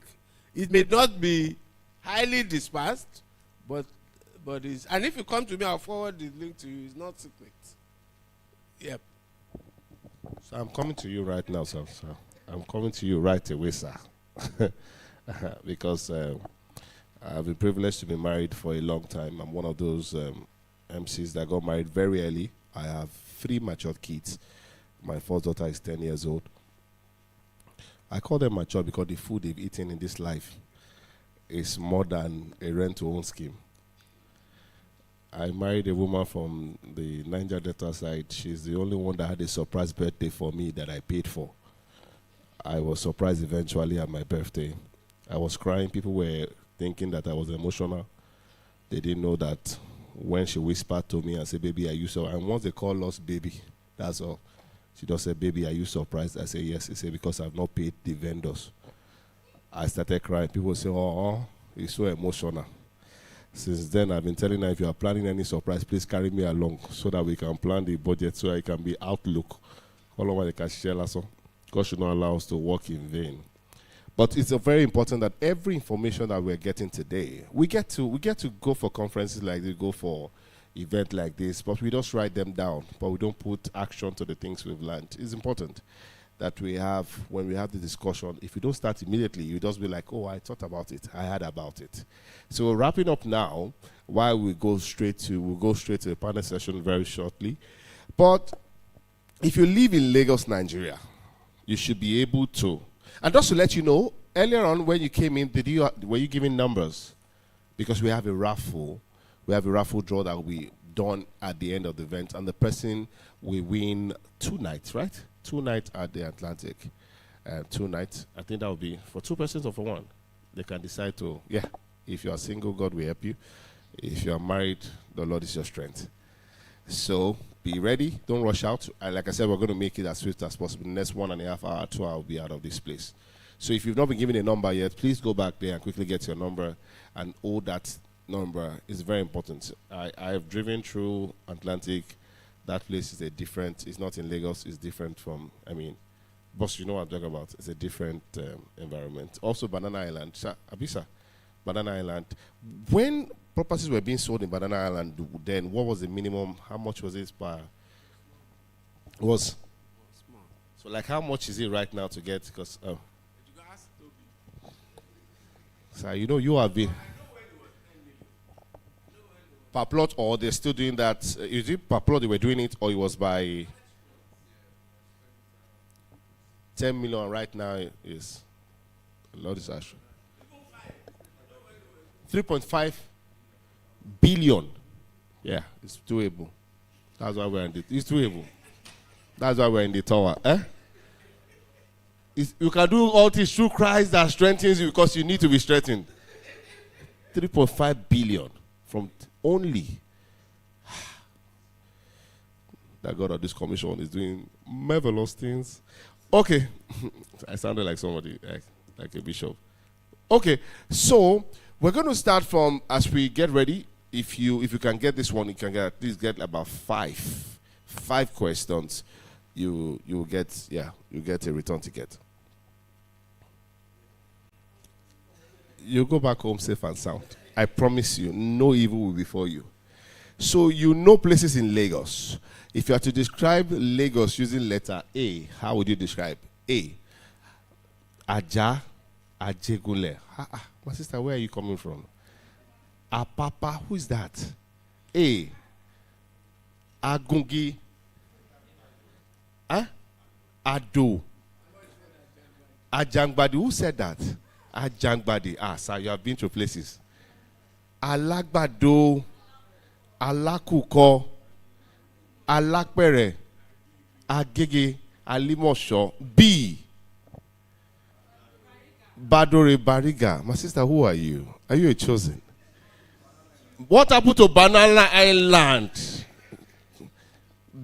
It may not be highly dispersed, but it's, and if you come to me, I'll forward the link to you. It's not secret. Yep. So I'm coming to you right now, sir. I'm coming to you right away, sir. Because I've been privileged to be married for a long time. I'm one of those MCs that got married very early. I have 3 matured kids. My first daughter is 10 years old. I call them mature because the food they've eaten in this life is more than a rent-to-own scheme. I married a woman from the Niger Delta side. She's the only one that had a surprise birthday for me that I paid for. I was surprised eventually at my birthday. I was crying. People were thinking that I was emotional. They didn't know that when she whispered to me and said, "Baby, are you so?" And once they call us baby, that's all. She just said, "Baby, are you surprised?" I said, "Yes." He said, "Because I've not paid the vendors." I started crying. People say, "Oh, it's so emotional." Since then, I've been telling her, if you are planning any surprise, please carry me along so that we can plan the budget so it can be outlook. All over the cash God should not allow us to work in vain. But it's very important that every information that we're getting today, we get to go for conferences like this, go for event like this, but we just write them down, but we don't put action to the things we've learned. It's important that we have, when we have the discussion, if you don't start immediately, you just be like, "Oh, I thought about it, I heard about it." So wrapping up now, while we'll go straight to the panel session very shortly. But if you live in Lagos, Nigeria, you should be able to. And just to let you know, earlier on when you came in, were you giving numbers? Because we have a raffle. We have a raffle draw that will be done at the end of the event, and the person will win 2 nights, right? 2 nights at the Atlantic. 2 nights. I think that will be for 2 persons or for 1. They can decide to, yeah. If you are single, God will help you. If you are married, the Lord is your strength. So be ready. Don't rush out. And like I said, we're going to make it as swift as possible. The next 1.5 hours, 2 hours, will be out of this place. So if you've not been given a number yet, please go back there and quickly get your number and hold that number. It's very important. I've driven through Atlantic. That place is it's not in Lagos. It's different from, boss, you know what I'm talking about. It's a different environment. Also, Banana Island. Abisa, Banana Island. When properties were being sold in Banana Island, then what was the minimum? How much was it per? Was small. So, like, how much is it right now to get? Because, so you have been per plot, or they're still doing that? Is it per plot they were doing it, or it was by 10 million right now? Is Lord is actually 3.5 billion. Yeah, it's doable. That's why we're in it's doable. That's why we're in the tower. You can do all this through Christ that strengthens you, because you need to be strengthened. 3.5 billion from only. That God of this commission is doing marvelous things. Okay. I sounded like somebody, like a bishop. Okay, so we're going to start from, as we get ready. If you can get this one, you can at least get about five questions. You get a return ticket. You go back home safe and sound. I promise you, no evil will befall you. So places in Lagos. If you are to describe Lagos using letter A, how would you describe A? Aja, Ajegule. My sister, where are you coming from? Apapa, who is that? A. Agungi. Ado. Ajangbadi, who said that? Ajangbadi. Sir, you have been to places. Alagbado. Alakuko. Alakpere. Agege. Alimosho. B. Badore Bariga. My sister, who are you? Are you a chosen? What happened to Banana Island?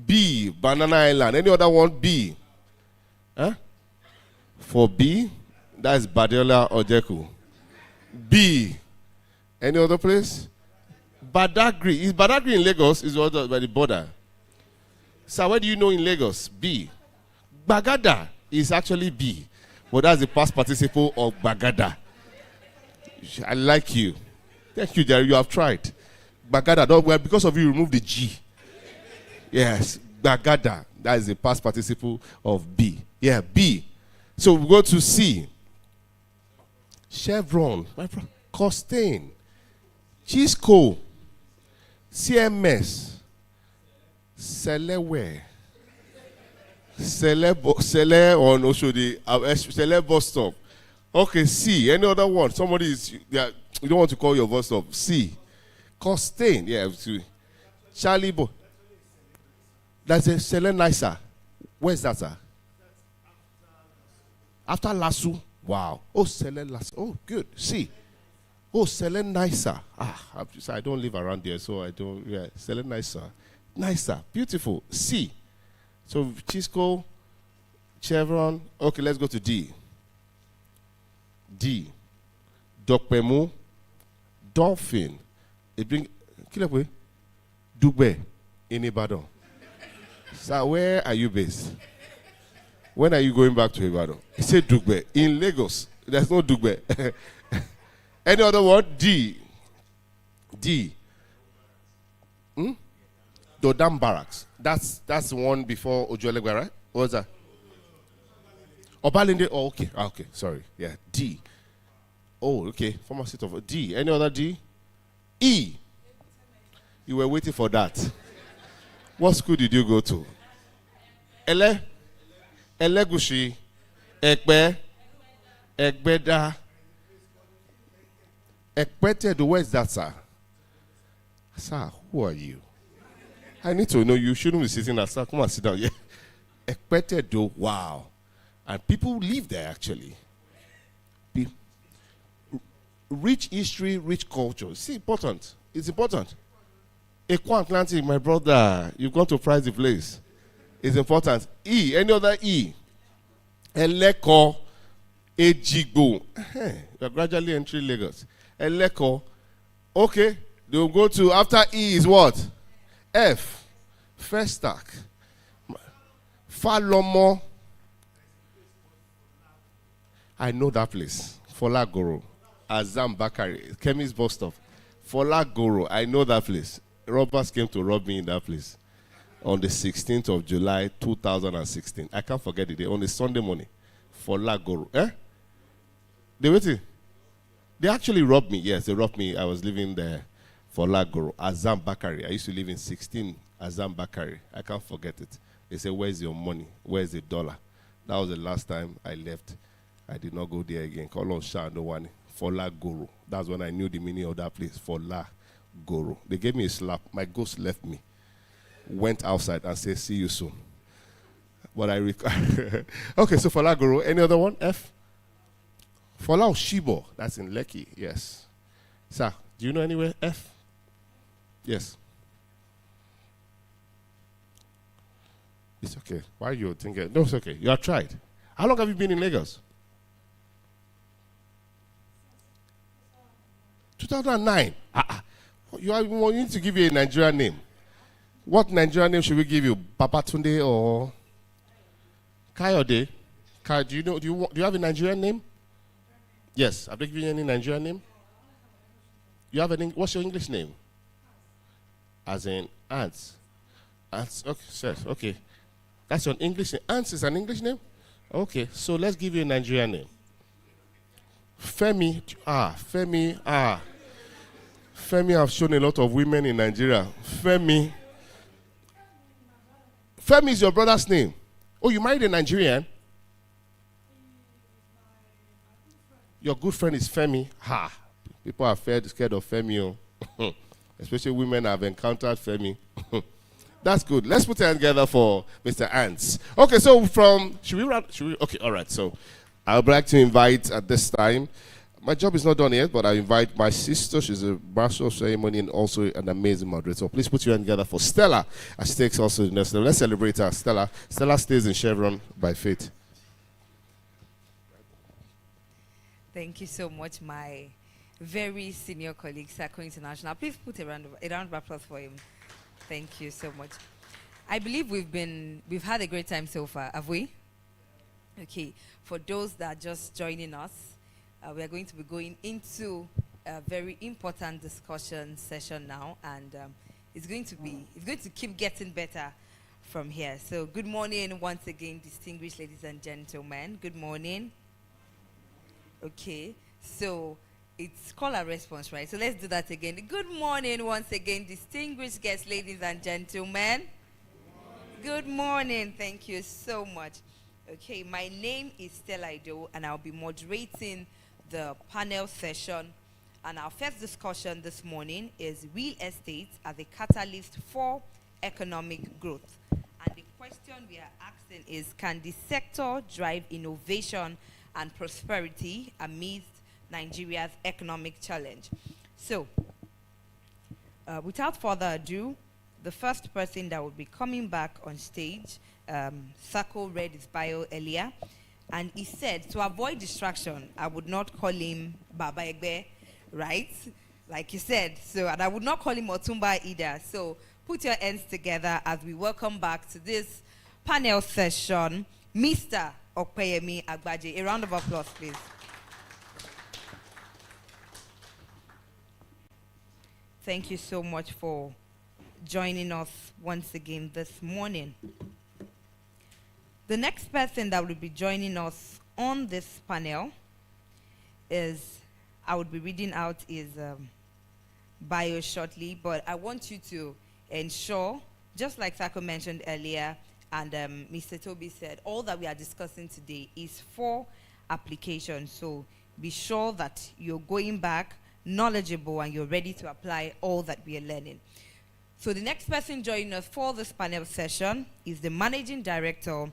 B. Banana Island. Any other one? B. For B, that's Badiola Ojeku. B. Any other place? Badagry. Is Badagry in Lagos? Is what by the border? So where do you know in Lagos? B. Bagada is actually B. But that's the past participle of Bagada. I like you. Thank you, Jerry. You have tried. Bagada. Don't, well, because of you, remove the G. Yes. Bagada. That is the past participle of B. Yeah, B. So we go to C. Chevron. Costain. Chisco. CMS. Selewe. Sele on Oshodi. Sele bus stop. Okay, C. Any other one? Somebody is. Yeah, you don't want to call your bus stop. C. Costain. Yeah, Charlie Bo. That's a Sele Nicer. Where's that, sir? After Lasso. Wow. Oh, Sele Lasso. Oh, good. C. Oh, Sele Nicer. I don't live around there, so I don't. Yeah, Sele Nicer. Nicer. Beautiful. C. So, Chisco, Chevron. Okay, let's go to D. D. Dokpemu. Dolphin. It bring. Kilekwe. Dugbe. In Ibadan. So, where are you based? When are you going back to Ibadan? He said Dugbe. In Lagos. There's no Dugbe. Any other word? D. D. Dodam Barracks. That's the one before Ojuelegba, right? What was that? Obalinde. Oh, okay. Okay. Sorry. Yeah. D. Oh, okay. Former seat of D. Any other D? E. You were waiting for that. What school did you go to? Elegushi. Ekbe. Ekbeda. Ekpete. Where is that, sir? Sir, who are you? I need to know. You shouldn't be sitting there, sir. Come and sit down. Yeah. Ekpete. Wow. And people live there, actually. Rich history, rich culture. See, important. It's important. Ekwan Atlantic, my brother, you've gone to price the place. It's important. E, any other E? Eleko, Ejigbo. You're gradually entering Lagos. Eleko. Okay. They'll go to, after E is what? F. Festac. Falomo. I know that place. Folagoro. Azam Bakari. Chemist bus stop. Folagoro. I know that place. Robbers came to rob me in that place on the 16th of July, 2016. I can't forget the day. On a Sunday morning. Folagoro. They waited. They actually robbed me. Yes, they robbed me. I was living there. Folagoro. Azam Bakari. I used to live in 16 Azam Bakari. I can't forget it. They said, where's your money? Where's the dollar? That was the last time I left. I did not go there again. Call on Shah, no one. Folagoro. That's when I knew the meaning of that place. Folagoro. They gave me a slap. My ghost left me. Went outside and said, see you soon. But I okay, so Folagoro. Any other one? F? Folau Shibo. That's in Lekki. Yes. Sir, do you know anywhere? F? Yes. It's okay. Why are you thinking? No, it's okay. You have tried. How long have you been in Lagos? 2009. We need to give you a Nigerian name. What Nigerian name should we give you? Babatunde or Kayode? Do you have a Nigerian name? Yes. Have they given you any Nigerian name? You have what's your English name? As in Ants. Ants. Okay, sir. Okay. That's your English name. Ants is an English name? Okay. So let's give you a Nigerian name. Femi. Femi. Femi have shown a lot of women in Nigeria. Femi. Femi is your brother's name. Oh, you married a Nigerian? Your good friend is Femi. People are scared of Femi. Especially women have encountered Femi. That's good. Let's put it together for Mr. Ants. Okay, so should we? Okay, all right. So I would like to invite at this time. My job is not done yet, but I invite my sister. She's a master of ceremony and also an amazing moderator. So please put your hand together for Stella, as she takes also the next level. Let's celebrate her. Stella stays in Chevron by faith. Thank you so much, my very senior colleague, Sako International. Please put a round of applause for him. Thank you so much. I believe we've had a great time so far, have we? Okay, for those that are just joining us, we are going to be going into a very important discussion session now, and it's going to keep getting better from here. So good morning once again, distinguished ladies and gentlemen. Good morning. Okay, so it's call and response, right? So let's do that again. Good morning once again, distinguished guests, ladies and gentlemen. Good morning. Thank you so much. Okay, my name is Stella Ido, and I'll be moderating the panel session. And our first discussion this morning is real estate as a catalyst for economic growth. And the question we are asking is, can the sector drive innovation and prosperity amidst Nigeria's economic challenge? So, without further ado, the first person that will be coming back on stage, Sako read his bio earlier, and he said, to avoid distraction, I would not call him Baba Egbe, right? Like he said, so, and I would not call him Otumba either. So, put your hands together as we welcome back to this panel session, Mr. Okpeyemi Agbaje. A round of applause, please. Thank you so much for joining us once again this morning. The next person that will be joining us on this panel is, I would be reading out his bio shortly, but I want you to ensure, just like Sako mentioned earlier, and Mr. Toby said, all that we are discussing today is for application. So be sure that you're going back knowledgeable and you're ready to apply all that we are learning. So the next person joining us for this panel session is the Managing Director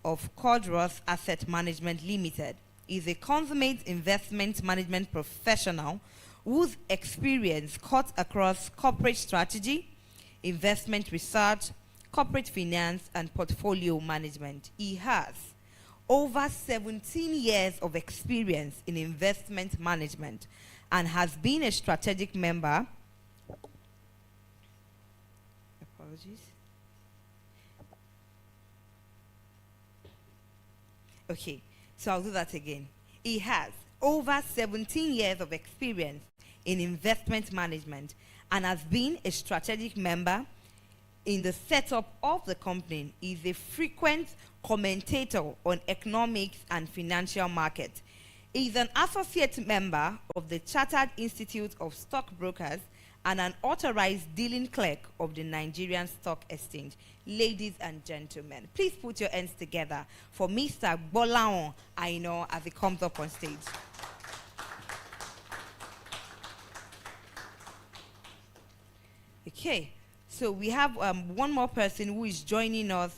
of Cordros Asset Management Limited. He's a consummate investment management professional whose experience cuts across corporate strategy, investment research, corporate finance, and portfolio management. He has over 17 years of experience in investment management and has been a strategic member. Apologies. Okay, so I'll do that again. He has over 17 years of experience in investment management and has been a strategic member in the setup of the company. He is a frequent commentator on economics and financial markets. He is an associate member of the Chartered Institute of Stockbrokers and an authorized dealing clerk of the Nigerian Stock Exchange. Ladies and gentlemen, please put your hands together for Mr. Gbolahan Aina as he comes up on stage. Okay, so we have one more person who is joining us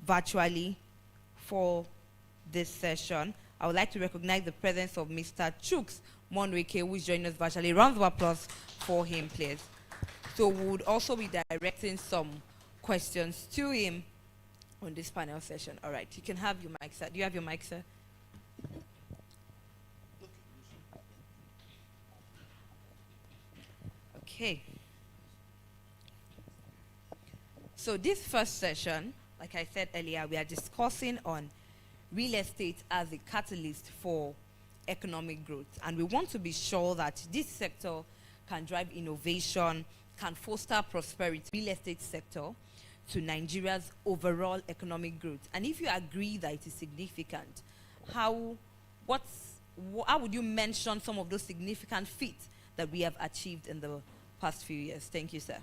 virtually for this session. I would like to recognize the presence of Mr. Chuks Monweke, who is joining us virtually. Round of applause for him, please. So we would also be directing some questions to him on this panel session. All right, you can have your mic, sir. Do you have your mic, sir? Okay. So this first session, like I said earlier, we are discussing on real estate as a catalyst for economic growth. And we want to be sure that this sector can drive innovation, can foster prosperity, real estate sector, to Nigeria's overall economic growth. And if you agree that it is significant, how would you mention some of those significant feats that we have achieved in the past few years? Thank you, sir.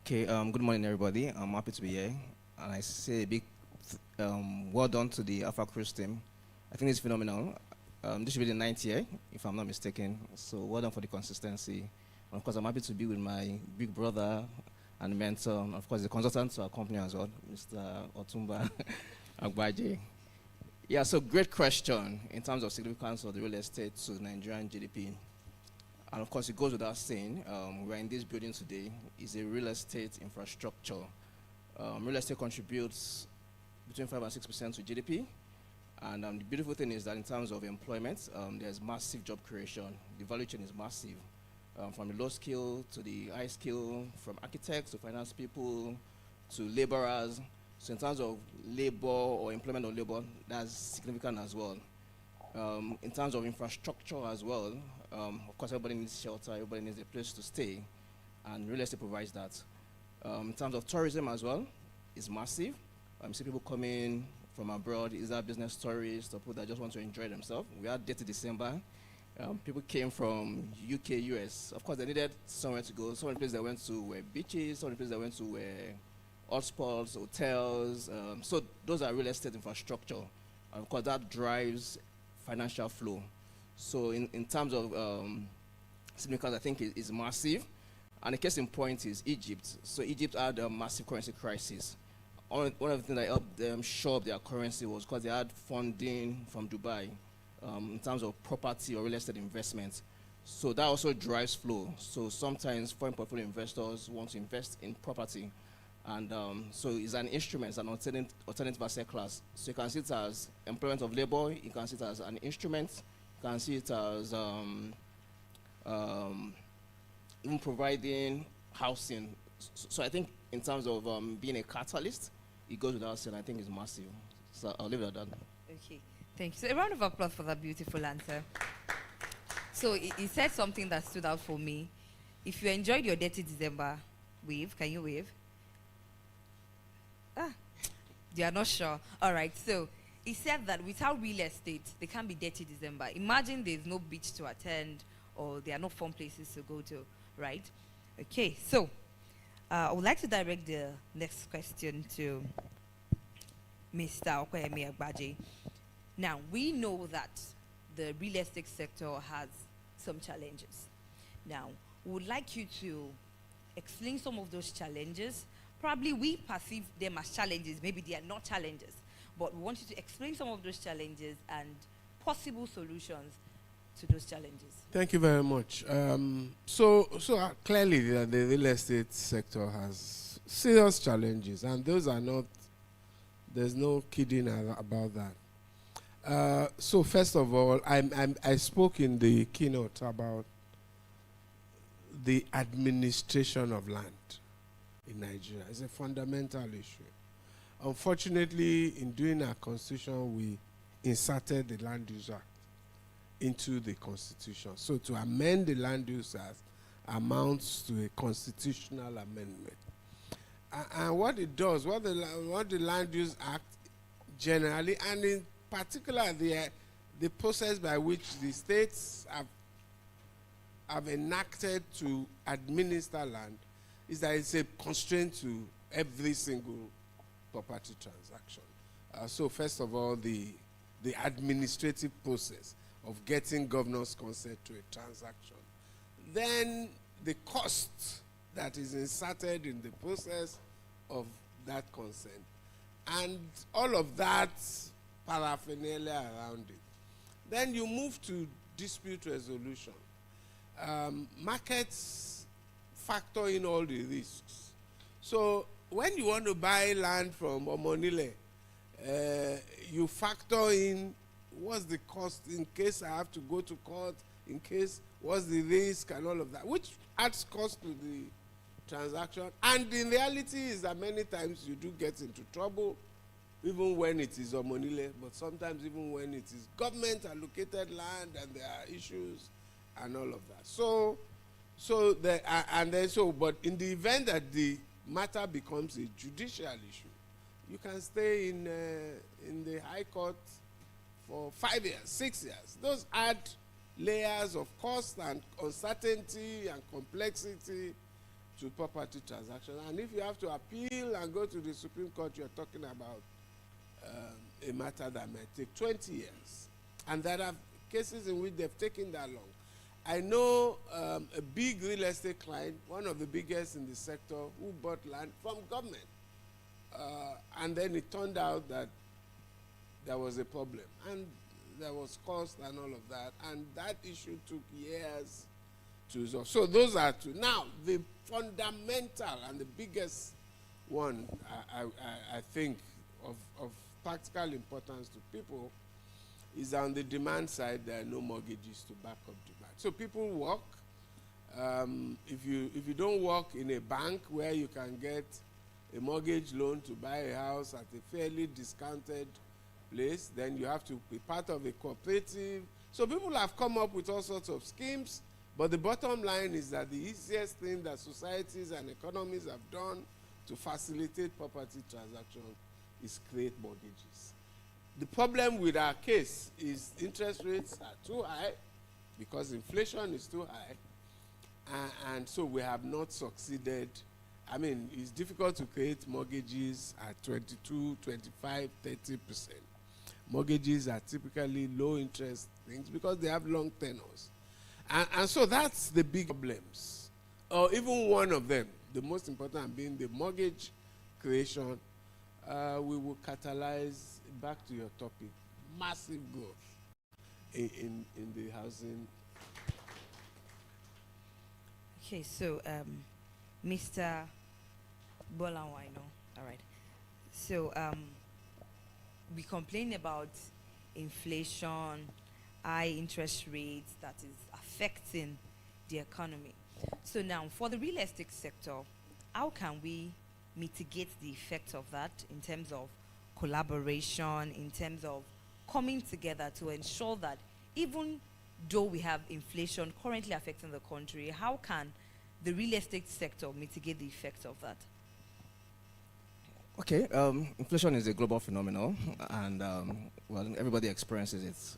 Okay, good morning, everybody. I'm happy to be here. And I say a big well done to the Alpha Cruise team. I think it's phenomenal. This should be the 9th year, if I'm not mistaken. So well done for the consistency. And of course, I'm happy to be with my big brother and mentor, and of course, the consultant to our company as well, Mr. Otumba Agbaje. Yeah, so great question in terms of significance of the real estate to Nigerian GDP. And of course, it goes without saying, we're in this building today, is a real estate infrastructure. Real estate contributes between 5 and 6% to GDP, And the beautiful thing is that in terms of employment, there's massive job creation. The value chain is massive. From the low skill to the high skill, from architects to finance people to laborers. So in terms of labor or employment of labor, that's significant as well. In terms of infrastructure as well, of course everybody needs shelter, everybody needs a place to stay, and real estate provides that. In terms of tourism as well, it's massive. You see people coming from abroad, either business tourists or people that just want to enjoy themselves. We had Dirty December. People came from UK, US. Of course, they needed somewhere to go. Some of the places they went to were beaches, some of the places they went to were hotspots, hotels. So those are real estate infrastructure. And of course, that drives financial flow. So in terms of significance, I think it's massive. And the case in point is Egypt. So Egypt had a massive currency crisis. One of the things that helped them shore up their currency was because they had funding from Dubai in terms of property or real estate investment. So that also drives flow. So sometimes foreign portfolio investors want to invest in property. And so it's an instrument, it's an alternative asset class. So you can see it as employment of labor, you can see it as an instrument, you can see it as even providing housing. So I think in terms of being a catalyst, it goes without saying, I think it's massive. So I'll leave it at that. Okay, thank you. So a round of applause for that beautiful answer. So he said something that stood out for me. If you enjoyed your Dirty December, wave. Can you wave? You are not sure. All right. So he said that without real estate, there can't be Dirty December. Imagine there's no beach to attend, or there are no fun places to go to, right? Okay. So I would like to direct the next question to Mr. Okoyemi Agbaje. Now, we know that the real estate sector has some challenges. Now, we would like you to explain some of those challenges. Probably we perceive them as challenges. Maybe they are not challenges. But we want you to explain some of those challenges and possible solutions to those challenges. Thank you very much. So clearly the real estate sector has serious challenges, and those are not, there's no kidding about that. So first of all, I spoke in the keynote about the administration of land in Nigeria. It's a fundamental issue. Unfortunately, in doing our constitution, we inserted the Land Use Act into the constitution. So to amend the Land Use Act amounts to a constitutional amendment. And what it does, what the Land Use Act generally, and in particular the process by which the states have enacted to administer land, is that it's a constraint to every single property transaction. So first of all, the administrative process of getting governor's consent to a transaction. Then the cost that is inserted in the process of that consent. And all of that paraphernalia around it. Then you move to dispute resolution. Markets factor in all the risks. So when you want to buy land from Omonile, you factor in what's the cost in case I have to go to court, in case what's the risk and all of that, which adds cost to the transaction. And in reality is that many times you do get into trouble, even when it is Omonile, but sometimes even when it is government allocated land and there are issues and all of that. But in the event that the matter becomes a judicial issue, you can stay in the High Court for 5 years, 6 years. Those add layers of cost and uncertainty and complexity to property transactions. And if you have to appeal and go to the Supreme Court, you're talking about a matter that might take 20 years. And there are cases in which they've taken that long. I know a big real estate client, one of the biggest in the sector, who bought land from government. And then it turned out that there was a problem. And there was cost and all of that. And that issue took years to resolve. So those are two. Now, the fundamental and the biggest one, I think, of practical importance to people is on the demand side, there are no mortgages to back up demand. So people work. If you don't work in a bank where you can get a mortgage loan to buy a house at a fairly discounted place, then you have to be part of a cooperative. So people have come up with all sorts of schemes, but the bottom line is that the easiest thing that societies and economies have done to facilitate property transactions is create mortgages. The problem with our case is interest rates are too high because inflation is too high, and so we have not succeeded. I mean, it's difficult to create mortgages at 22, 25, 30%. Mortgages are typically low interest things because they have long tenors. And so that's the big problems. Or even one of them, the most important being the mortgage creation. We will catalyze, back to your topic, massive growth in the housing. Okay, so Mr. Bolanwino, all right. So we complain about inflation, high interest rates that is affecting the economy. So now, for the real estate sector, how can we mitigate the effects of that in terms of collaboration, in terms of coming together to ensure that even though we have inflation currently affecting the country, how can the real estate sector mitigate the effects of that? Okay, inflation is a global phenomenon, and well, everybody experiences it.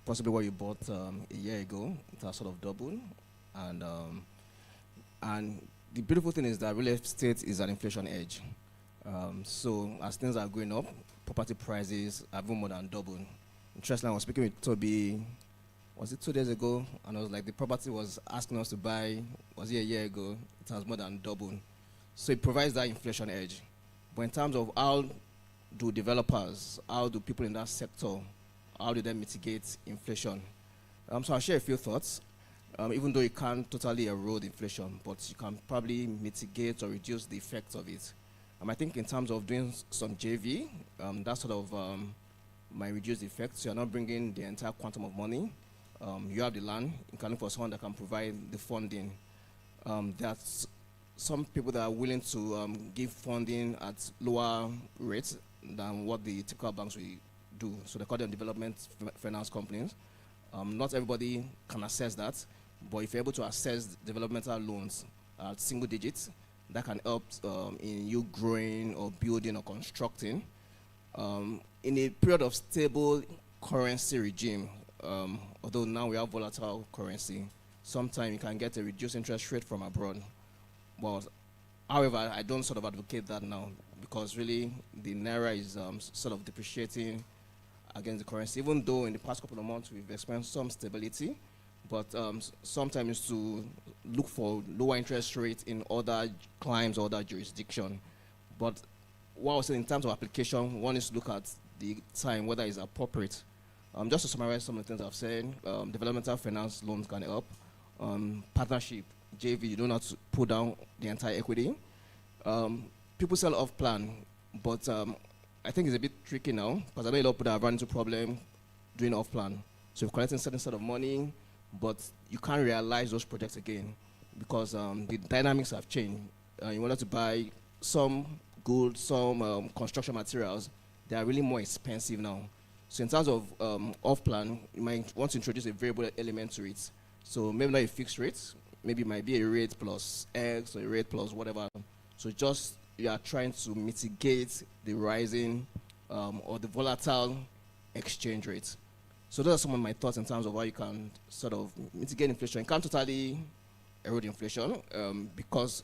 Possibly what you bought a year ago, it has sort of doubled, and the beautiful thing is that real estate is an inflation edge. So as things are going up, property prices have even more than doubled. Interestingly, I was speaking with Toby, was it 2 days ago? And I was like, the property was asking us to buy, was it a year ago? It has more than doubled. So it provides that inflation edge. But in terms of how do developers, how do people in that sector, how do they mitigate inflation? So I'll share a few thoughts. Even though you can't totally erode inflation, but you can probably mitigate or reduce the effects of it. I think in terms of doing some JV, that sort of might reduce the effects. So you're not bringing the entire quantum of money. You have the land, you can look for someone that can provide the funding. There's some people that are willing to give funding at lower rates than what the typical banks will do. So they call them development finance companies. Not everybody can access that, but if you're able to access developmental loans at single digits, that can help in you growing or building or constructing. In a period of stable currency regime, although now we have volatile currency, sometimes you can get a reduced interest rate from abroad. But however, I don't sort of advocate that now because really the Naira is sort of depreciating against the currency, even though in the past couple of months we've experienced some stability, but sometimes to look for lower interest rates in other climes or other jurisdiction. But what I was saying in terms of application, one is to look at the time, whether it's appropriate. Just to summarize some of the things I've said, developmental finance loans can help. Partnership, JV, you don't have to put down the entire equity. People sell off plan, but I think it's a bit tricky now because I know a lot of people have run into problem doing off plan. So you're collecting a certain set of money, but you can't realize those projects again because the dynamics have changed. You wanted to buy some goods, some construction materials, they are really more expensive now. So in terms of off plan, you might want to introduce a variable element to it. So maybe not a fixed rate, maybe it might be a rate plus X or a rate plus whatever. So just you are trying to mitigate the rising or the volatile exchange rate. So those are some of my thoughts in terms of how you can sort of mitigate inflation. You can't totally erode inflation because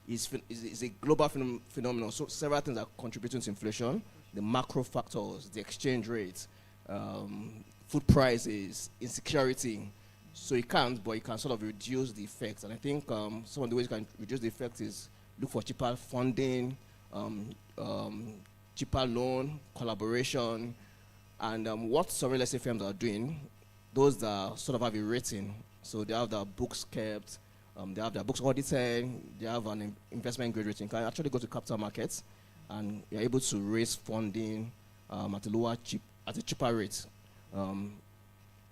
it's a global phenomenon. So several things are contributing to inflation. The macro factors, the exchange rate, food prices, insecurity. So you can't, but you can sort of reduce the effects. And I think some of the ways you can reduce the effects is look for cheaper funding, cheaper loan, collaboration, and what some real estate firms are doing, those that sort of have a rating. So they have their books kept, they have their books audited, they have an investment grade rating. You can actually go to capital markets and you're able to raise funding at a lower at a cheaper rate.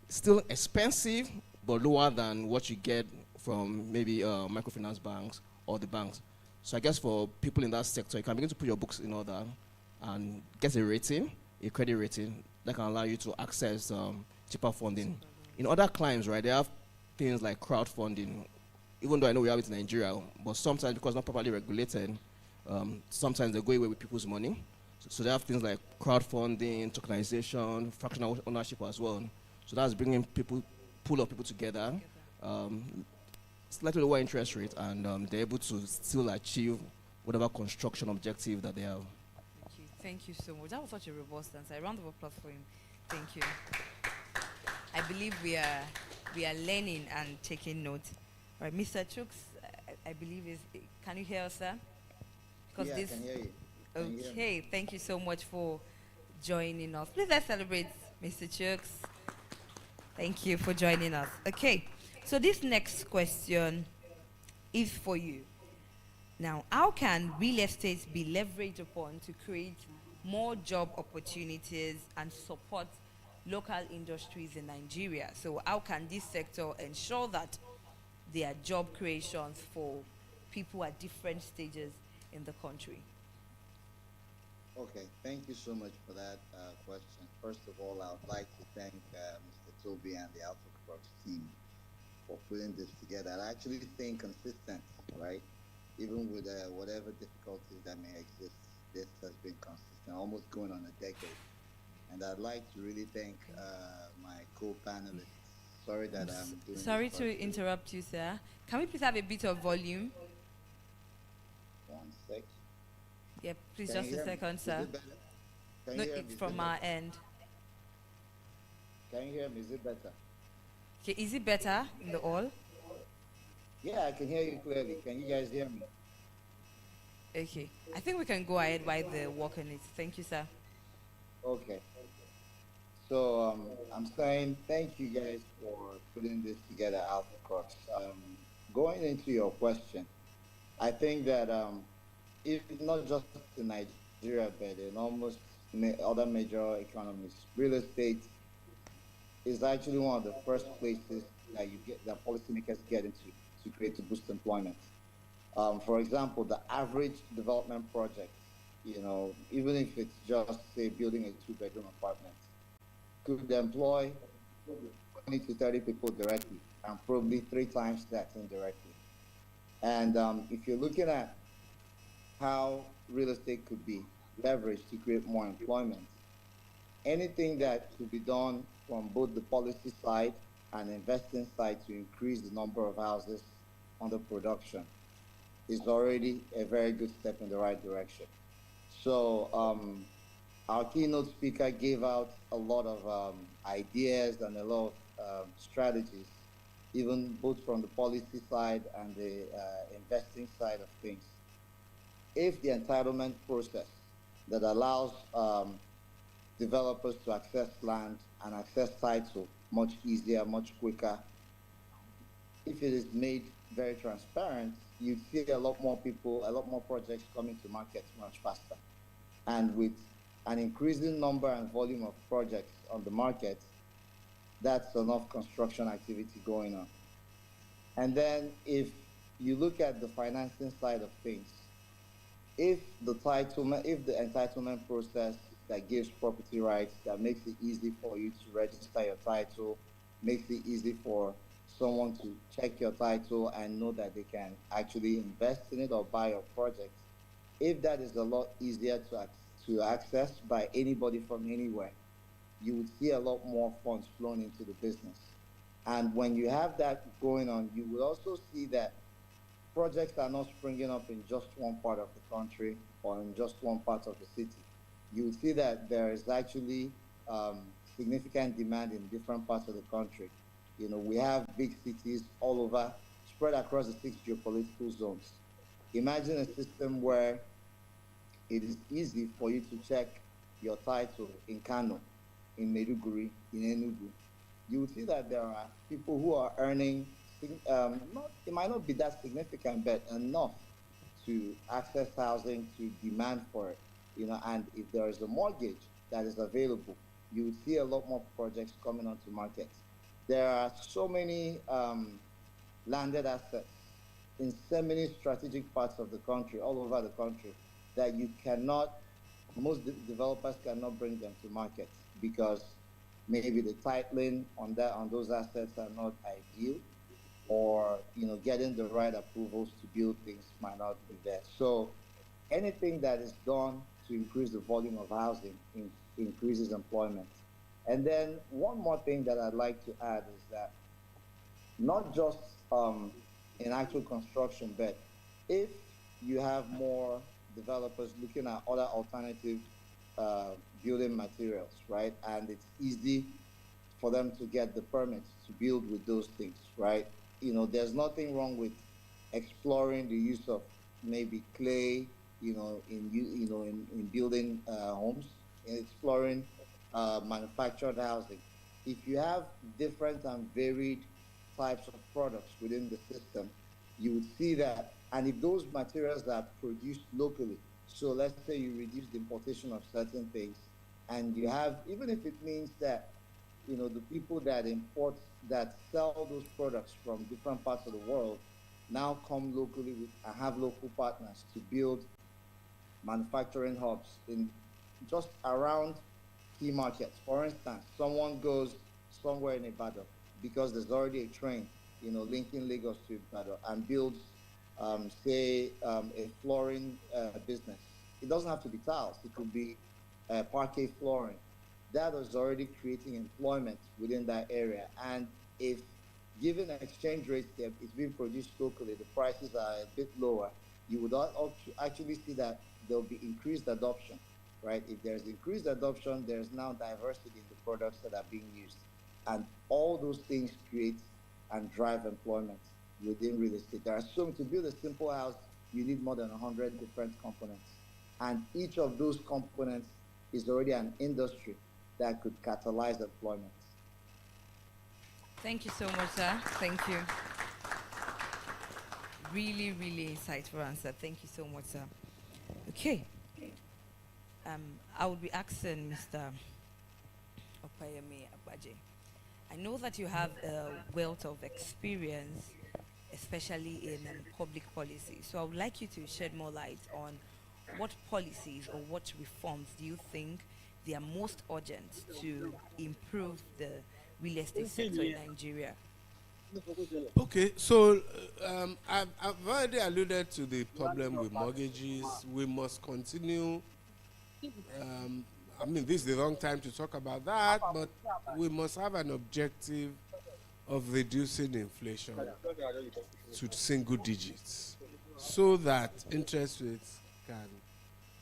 Still expensive, but lower than what you get from maybe microfinance banks or the banks. So I guess for people in that sector, you can begin to put your books in order and get a rating, a credit rating that can allow you to access cheaper funding. In other climes, right, they have things like crowdfunding, even though I know we have it in Nigeria, but sometimes because not properly regulated, sometimes they go away with people's money. So they have things like crowdfunding, tokenization, fractional ownership as well. So that's bringing people, pool of people together, slightly lower interest rate, and they're able to still achieve whatever construction objective that they have. Thank you. Thank you so much. That was such a robust answer. A round of applause for him. Thank you. I believe we are learning and taking note. All right, Mr. Chooks, I believe is. Can you hear us, sir? Yeah, I can hear you. Can you hear me? Okay, thank you so much for joining us. Please let's celebrate Mr. Chooks. Thank you for joining us. Okay, so this next question is for you. Now, how can real estate be leveraged upon to create more job opportunities and support local industries in Nigeria? So how can this sector ensure that there are job creations for people at different stages in the country? Okay, thank you so much for that question. First of all, I would like to thank Mr. Toby and the Alpha Cross team for putting this together. I actually think consistent, right? Even with whatever difficulties that may exist, this has been consistent, almost going on a decade. And I'd like to really thank my co-panelists. Sorry that I'm doing Sorry this to virtually. interrupt you, sir. Can we please have a bit of volume? 1 sec. Yeah, please, Can just you a hear me? second, Is sir. it better? Can No, you hear me? it's Is from it our better? end. Can you hear me? Is it better? Okay, is it better in the all? Yeah, I can hear you clearly. Can you guys hear me? Okay. I think we can go ahead while they're working it. Thank you, sir. Okay. So I'm saying thank you guys for putting this together, Alpha Cross. Going into your question, I think that if not just in Nigeria, but in almost other major economies, real estate is actually one of the first places that you get that policymakers get into to create to boost employment. For example, the average development project, even if it's just say building a 2-bedroom apartment, could employ 20 to 30 people directly, and probably 3 times that indirectly. And if you're looking at how real estate could be leveraged to create more employment, anything that could be done from both the policy side and investing side to increase the number of houses under production is already a very good step in the right direction. So our keynote speaker gave out a lot of ideas and a lot of strategies, even both from the policy side and the investing side of things. If the entitlement process that allows developers to access land and access title much easier, much quicker, if it is made very transparent, you see a lot more people, a lot more projects coming to market much faster. And with an increasing number and volume of projects on the market, that's enough construction activity going on. And then if you look at the financing side of things, if the entitlement process that gives property rights, that makes it easy for you to register your title, makes it easy for someone to check your title and know that they can actually invest in it or buy your project, if that is a lot easier to access by anybody from anywhere, you would see a lot more funds flowing into the business. And when you have that going on, you will also see that projects are not springing up in just one part of the country or in just one part of the city. You will see that there is actually significant demand in different parts of the country. We have big cities all over, spread across the 6 geopolitical zones. Imagine a system where it is easy for you to check your title in Kano, in Maiduguri, in Enugu. You will see that there are people who are earning, it might not be that significant, but enough to access housing, to demand for it. And if there is a mortgage that is available, you would see a lot more projects coming onto market. There are so many landed assets in so many strategic parts of the country, all over the country, that you cannot, most developers cannot bring them to market because maybe the titling on those assets are not ideal, or getting the right approvals to build things might not be there. So anything that is done to increase the volume of housing increases employment. And then one more thing that I'd like to add is that not just in actual construction, but if you have more developers looking at other alternative building materials, right? And it's easy for them to get the permits to build with those things, right? There's nothing wrong with exploring the use of maybe clay, in building homes, and exploring manufactured housing. If you have different and varied types of products within the system, you would see that. And if those materials are produced locally, so let's say you reduce the importation of certain things, and you have, even if it means that, the people that sell those products from different parts of the world now come locally and have local partners to build manufacturing hubs in just around key markets. For instance, someone goes somewhere in Ibadan because there's already a train, linking Lagos to Ibadan, and builds, say, a flooring business. It doesn't have to be tiles. It could be parquet flooring. That is already creating employment within that area. And if given exchange rates that is being produced locally, the prices are a bit lower, you would actually see that there'll be increased adoption, right? If there's increased adoption, there's now diversity in the products that are being used. And all those things create and drive employment within real estate. There are to build a simple house, you need more than 100 different components. And each of those components is already an industry that could catalyze employment. Thank you so much, sir. Thank you. Really, really insightful answer. Thank you so much, sir. Okay. I would be asking Mr. Opayemi Agbaje. I know that you have a wealth of experience, especially in public policy. So I would like you to shed more light on what policies or what reforms do you think they are most urgent to improve the real estate sector in Nigeria? Okay, so I've already alluded to the problem with mortgages. We must continue. This is the wrong time to talk about that, but we must have an objective of reducing inflation to single digits so that interest rates can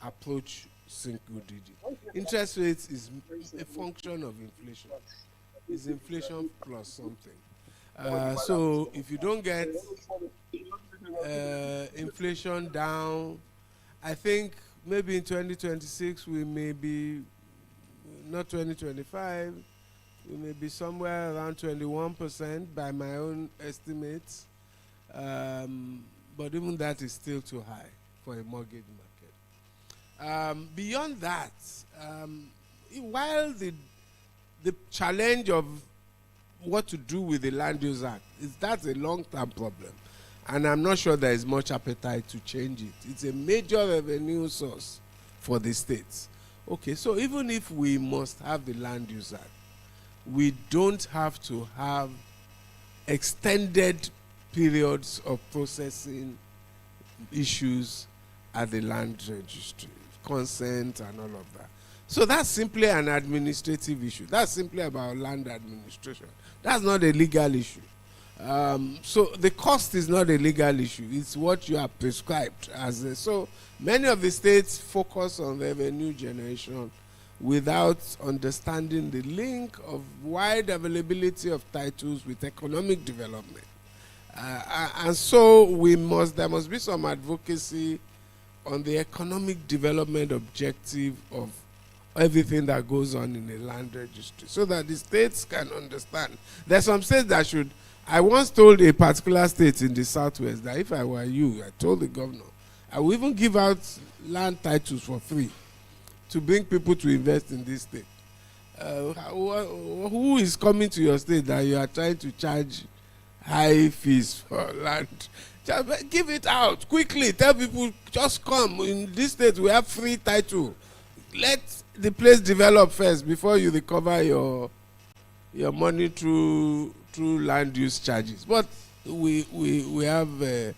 approach single digits. Interest rates is a function of inflation. It's inflation plus something. So if you don't get inflation down, I think maybe in 2026 we may be, not 2025, we may be somewhere around 21% by my own estimates. But even that is still too high for a mortgage market. Beyond that, while the challenge of what to do with the Land Use Act, that's a long-term problem. And I'm not sure there is much appetite to change it. It's a major revenue source for the states. Okay, so even if we must have the Land Use Act, we don't have to have extended periods of processing issues at the land registry, consent and all of that. So that's simply an administrative issue. That's simply about land administration. That's not a legal issue. So the cost is not a legal issue. It's what you are prescribed as a. So many of the states focus on revenue generation without understanding the link of wide availability of titles with economic development. And so there must be some advocacy on the economic development objective of everything that goes on in the land registry so that the states can understand. There's some states that should. I once told a particular state in the southwest that if I were you, I told the governor, I will even give out land titles for free to bring people to invest in this state. who is coming to your state that you are trying to charge high fees for land? Just give it out quickly. Tell people, just come. In this state, we have free title. Let the place develop first before you recover your money through land use charges. But we have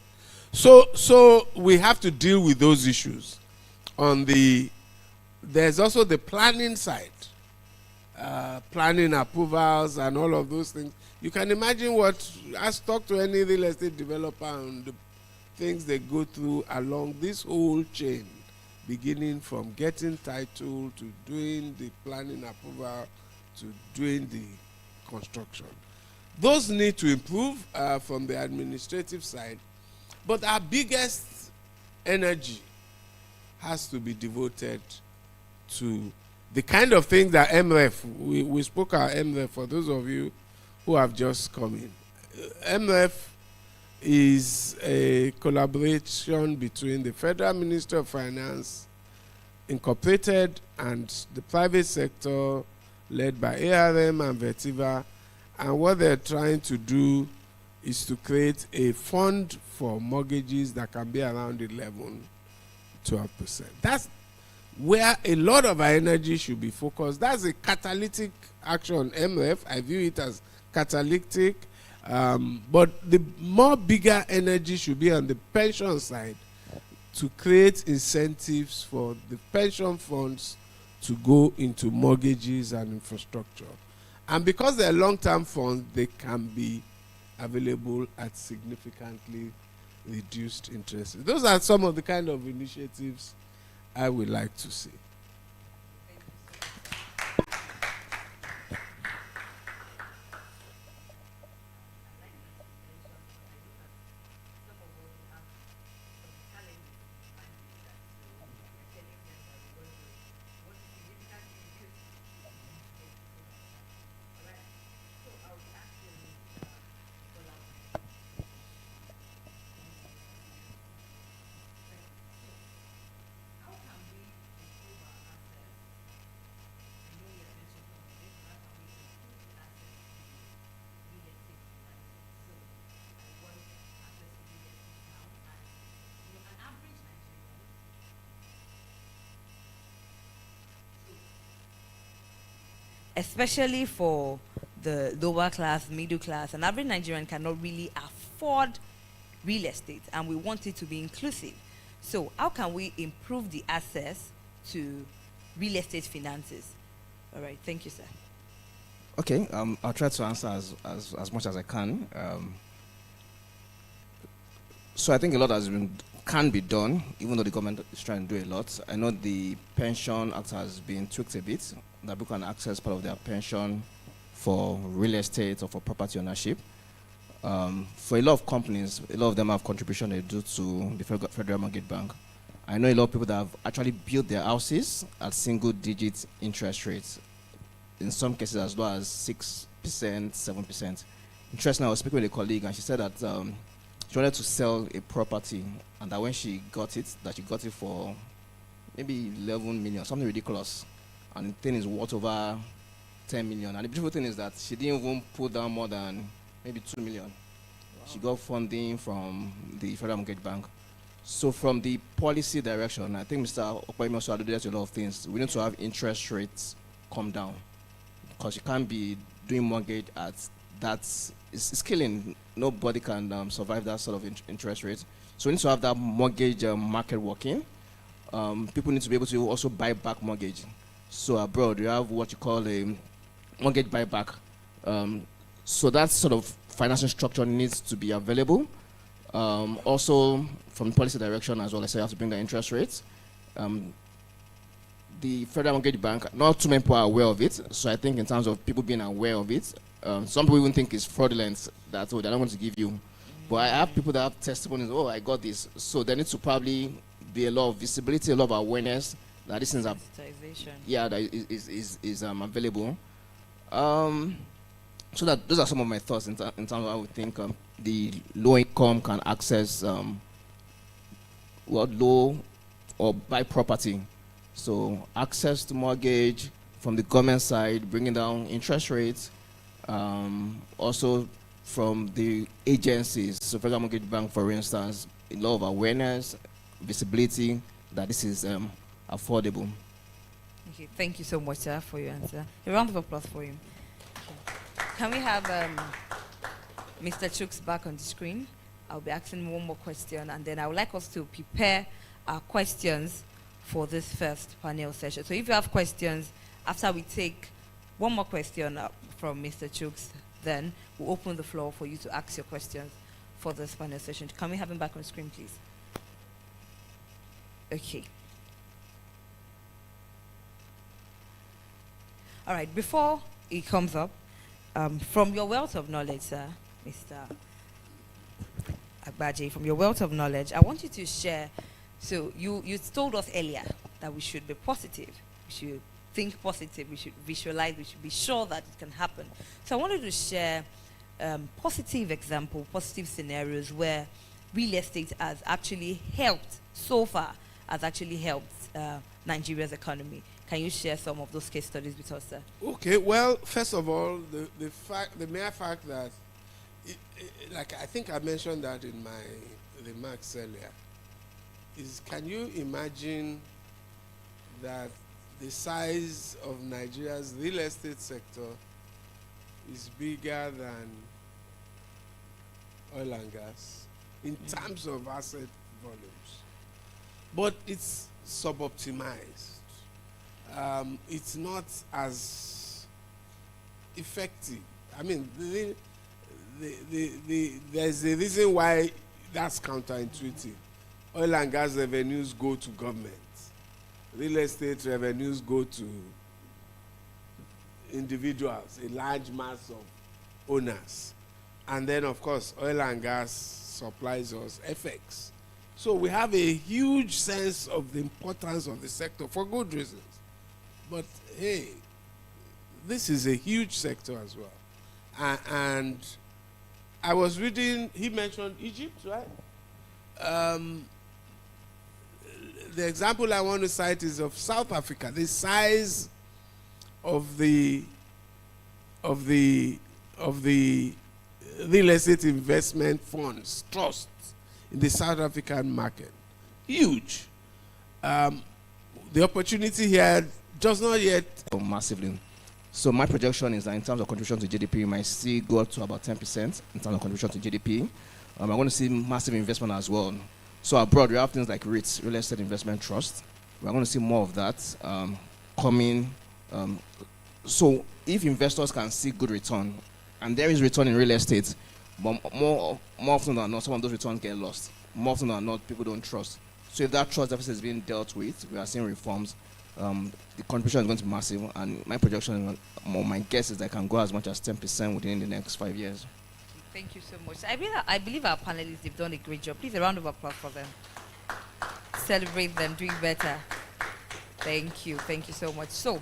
so we have to deal with those issues. There's also the planning side, planning approvals and all of those things. You can imagine talk to any real estate developer and the things they go through along this whole chain, beginning from getting title to doing the planning approval to doing the construction. Those need to improve from the administrative side, but our biggest energy has to be devoted to the kind of things that MREF, we spoke about MREF for those of you who have just come in. MREF is a collaboration between the Federal Ministry of Finance, Incorporated, and the private sector led by ARM and Vertiva. And what they're trying to do is to create a fund for mortgages that can be around 11-12%. That's where a lot of our energy should be focused. That's a catalytic action. MREF, I view it as catalytic, but the more bigger energy should be on the pension side to create incentives for the pension funds to go into mortgages and infrastructure. And because they're long-term funds, they can be available at significantly reduced interest. Those are some of the kind of initiatives I would like to see. Especially for the lower class, middle class, an average Nigerian cannot really afford real estate, and we want it to be inclusive. So how can we improve the access to real estate finances? All right, thank you, sir. Okay, I'll try to answer as much as I can. So I think a lot can be done, even though the government is trying to do a lot. I know the Pension Act has been tweaked a bit, that people can access part of their pension for real estate or for property ownership. For a lot of companies, a lot of them have contribution they do to the Federal Mortgage Bank. I know a lot of people that have actually built their houses at single-digit interest rates, in some cases as low as 6%, 7%. Interesting, I was speaking with a colleague and she said that she wanted to sell a property, and that when she got it, for maybe 11 million, something ridiculous. And the thing is worth over 10 million. And the beautiful thing is that she didn't even put down more than maybe 2 million. Wow. She got funding from the Federal Mortgage Bank. So from the policy direction, I think Mr. Okpayemi also alluded to a lot of things. We need to have interest rates come down, because you can't be doing mortgage at that. It's killing. Nobody can survive that sort of interest rate. So we need to have that mortgage market working. People need to be able to also buy back mortgage. So abroad, you have what you call a mortgage buyback. So that sort of financial structure needs to be available. Also, from policy direction as well, I say you have to bring the interest rates. The Federal Mortgage Bank, not too many people are aware of it. So I think in terms of people being aware of it, some people even think it's fraudulent, that they're not going to give you. But I have people that have testimonies, oh, I got this. So there needs to probably be a lot of visibility, a lot of awareness that these things are, that is available. So that those are some of my thoughts in terms of how we think the low income can access low or buy property. So access to mortgage, from the government side, bringing down interest rates, also from the agencies. So, for example, Mortgage Bank, for instance, a lot of awareness, visibility that this is affordable. Okay, thank you so much, sir, for your answer. A round of applause for him. Can we have Mr. Chooks back on the screen? I'll be asking one more question, and then I would like us to prepare our questions for this first panel session. So if you have questions, after we take one more question from Mr. Chooks, then we'll open the floor for you to ask your questions for this panel session. Can we have him back on screen, please? Okay. All right, before he comes up, from your wealth of knowledge, sir, Mr. Agbaje, from your wealth of knowledge, I want you to share. So you told us earlier that we should be positive, we should think positive, we should visualize, we should be sure that it can happen. So I wanted to share positive example, positive scenarios where real estate has actually helped, so far, has actually helped Nigeria's economy. Can you share some of those case studies with us, sir? Okay, well, first of all, the mere fact that, like I think I mentioned that in my remarks earlier, is can you imagine that the size of Nigeria's real estate sector is bigger than oil and gas in terms of asset volumes, but it's suboptimized. It's not as effective. I mean, there's a reason why that's counterintuitive. Oil and gas revenues go to government. Real estate revenues go to individuals, a large mass of owners. And then, of course, oil and gas supplies us FX. So we have a huge sense of the importance of the sector for good reasons. But hey, this is a huge sector as well. And I was reading, he mentioned Egypt, right? The example I want to cite is of South Africa. The size of the real estate investment funds, trusts in the South African market, huge. The opportunity here does not yet Massively. So my projection is that in terms of contribution to GDP, we might still go up to about 10% in terms of contribution to GDP. I'm going to see massive investment as well. So abroad, we have things like REITs, Real Estate Investment Trust. We're going to see more of that coming. So if investors can see good return, and there is return in real estate, but more often than not, some of those returns get lost. More often than not, people don't trust. So if that trust deficit is being dealt with, we are seeing reforms. The contribution is going to be massive, and my projection, my guess is that it can go as much as 10% within the next 5 years. Thank you so much. I believe our panelists, they've done a great job. Please, a round of applause for them. Celebrate them doing better. Thank you so much. So,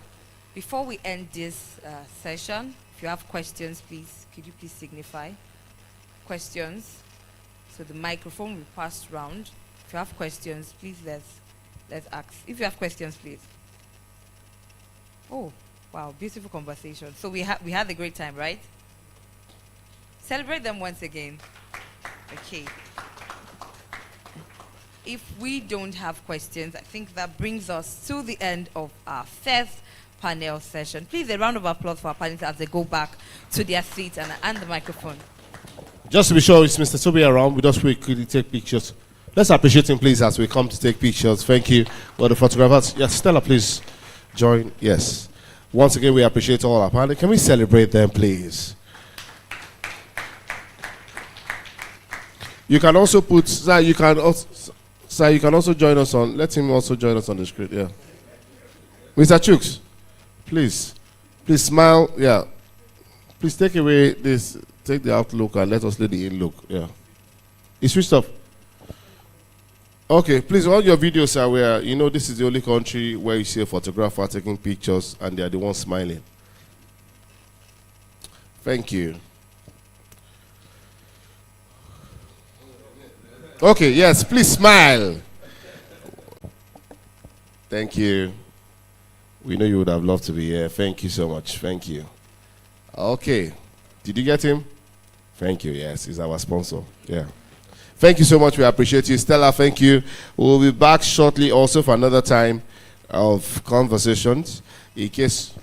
before we end this session, if you have questions, please, could you please signify? Questions. So the microphone will pass round. If you have questions, please let's ask. If you have questions, please. Oh, wow, beautiful conversation. So we had a great time, right? Celebrate them once again. Okay. If we don't have questions, I think that brings us to the end of our first panel session. Please, a round of applause for our panelists as they go back to their seats and the microphone. Just to be sure, it's Mr. Toby around. We just quickly take pictures. Let's appreciate him, please, as we come to take pictures. Thank you. Well, the photographers. Yes, Stella, please join. Yes. Once again, we appreciate all our panelists. Can we celebrate them, please? You can also put, sir, you can also join us on, let him also join us on the screen, yeah. Mr. Chooks, please smile, yeah. Please take away this, take the outlook and let us let the in look, yeah. It's switched off. Okay, please, all your videos, sir, where, you know, this is the only country where you see a photographer taking pictures and they are the ones smiling. Thank you. Okay, yes, please smile. Thank you. We know you would have loved to be here. Thank you so much. Thank you. Okay. Did you get him? Thank you. Yes, he's our sponsor. Yeah. Thank you so much. We appreciate you. Stella, thank you. We'll be back shortly also for another time of conversations. In case...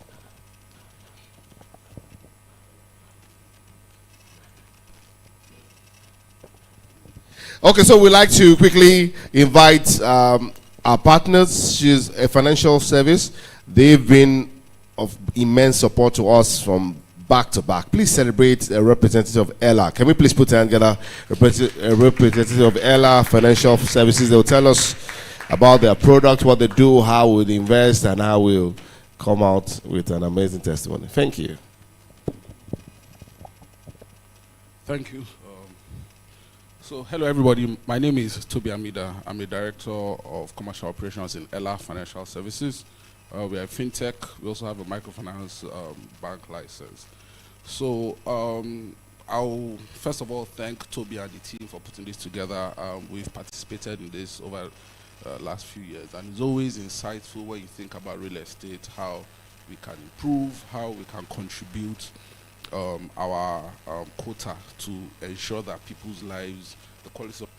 Okay, so we'd like to quickly invite our partners. She's a financial service. They've been of immense support to us from back to back. Please celebrate a representative of Ella. Can we please put together a representative of Ella Financial Services? They'll tell us about their product, what they do, how we'll invest, and how we'll come out with an amazing testimony. Thank you. Thank you. So, hello everybody. My name is Toby Amida. I'm a director of commercial operations in Ella Financial Services. We are a fintech. We also have a microfinance bank license. So, I'll first of all thank Toby and the team for putting this together. We've participated in this over the last few years, and it's always insightful when you think about real estate, how we can improve, how we can contribute our quota to ensure that people's lives, the quality of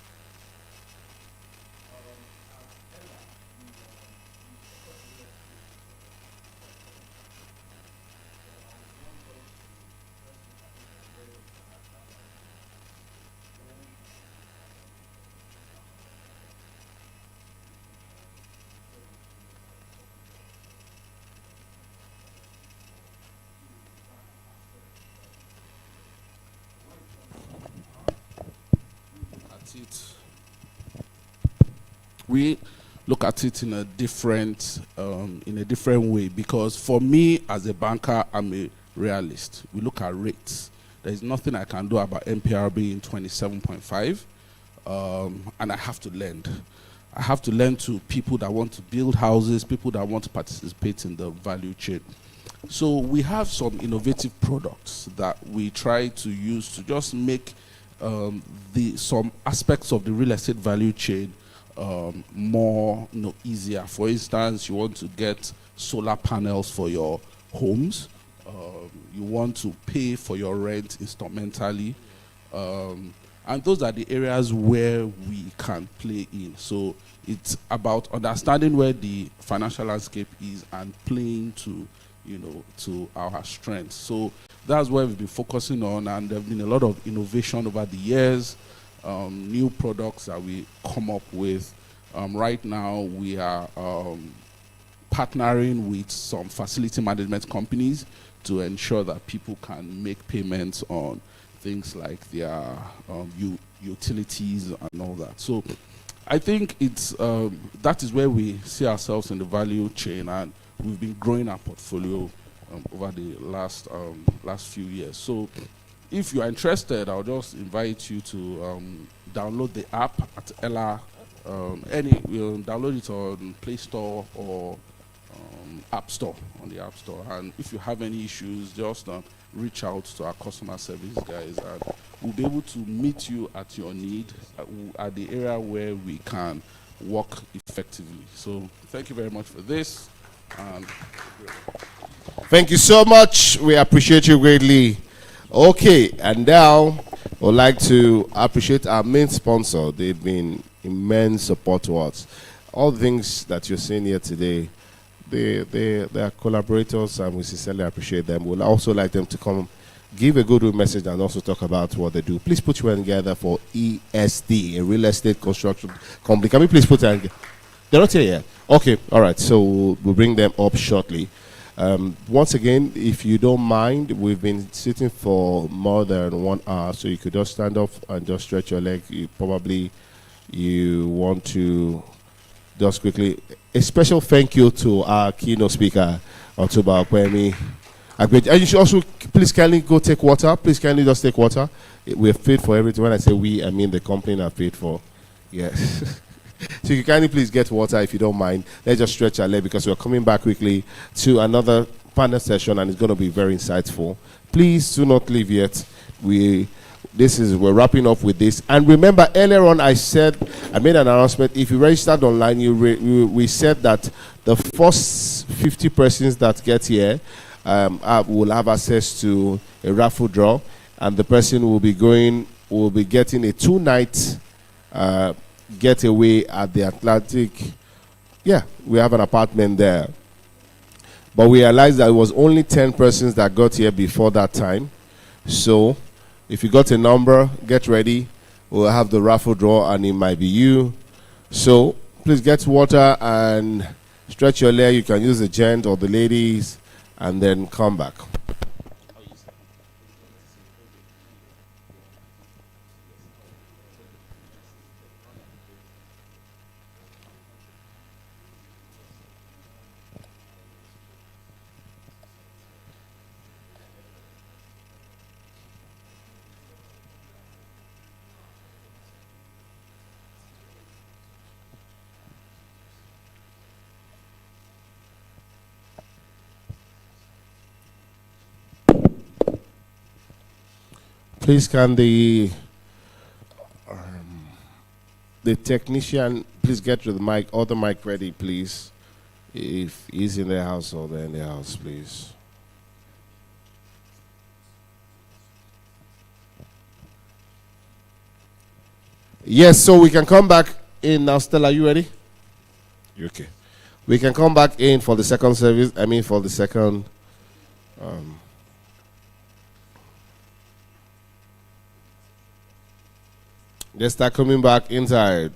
we look at it in a different way, because for me as a banker, I'm a realist. We look at rates. There is nothing I can do about MPR being 27.5, and I have to lend. I have to lend to people that want to build houses, people that want to participate in the value chain. So we have some innovative products that we try to use to just make some aspects of the real estate value chain more easier. For instance, you want to get solar panels for your homes. You want to pay for your rent instrumentally. And those are the areas where we can play in. So it's about understanding where the financial landscape is and playing to our strengths. So that's where we've been focusing on, and there have been a lot of innovation over the years. New products that we come up with. Right now, we are partnering with some facility management companies to ensure that people can make payments on things like their utilities and all that. So I think it's that is where we see ourselves in the value chain, and we've been growing our portfolio over the last few years. So if you are interested, I'll just invite you to download the app at Ella. We'll download it on Play Store or App Store, on the App Store. And if you have any issues, just reach out to our customer service guys, and we'll be able to meet you at your need at the area where we can work effectively. So thank you very much for this. Thank you so much. We appreciate you greatly. Okay, and now we'd like to appreciate our main sponsor. They've been immense support to us. All the things that you're seeing here today, they are collaborators, and we sincerely appreciate them. We'd also like them to come give a good message and also talk about what they do. Please put your hand together for ESD, a real estate construction company. Can we please put your hand together? They're not here yet. Okay, all right. So we'll bring them up shortly. Once again, if you don't mind, we've been sitting for more than 1 hour, so you could just stand up and just stretch your leg. You want to just quickly, a special thank you to our keynote speaker, Otuba Okwemi. And you should also, please kindly go take water. Please kindly just take water. We're paid for everything. When I say we, I mean the company are paid for. Yes. So you kindly please get water if you don't mind. Let's just stretch our leg, because we're coming back quickly to another panel session, and it's going to be very insightful. Please do not leave yet. We we're wrapping up with this. And remember, earlier on I made an announcement. If you registered online, we said that the first 50 persons that get here will have access to a raffle draw, and the person will be getting a 2-night getaway at the Atlantic. Yeah, we have an apartment there. But we realized that it was only 10 persons that got here before that time. So if you got a number, get ready. We'll have the raffle draw, and it might be you. So please get water and stretch your leg. You can use the gent or the ladies, and then come back. Please, can the technician please get to the mic, other mic ready, please. If he's in the house or they're in the house, please. Yes, so we can come back in now. Stella, are you ready? You okay? We can come back in for the second service. For the second. They start coming back inside.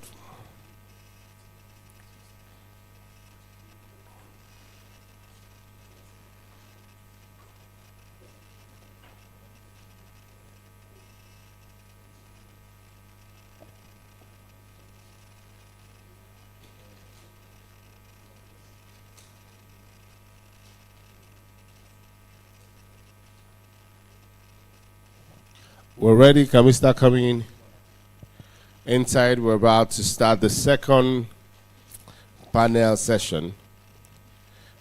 We're ready. Can we start coming in? Inside, we're about to start the second panel session.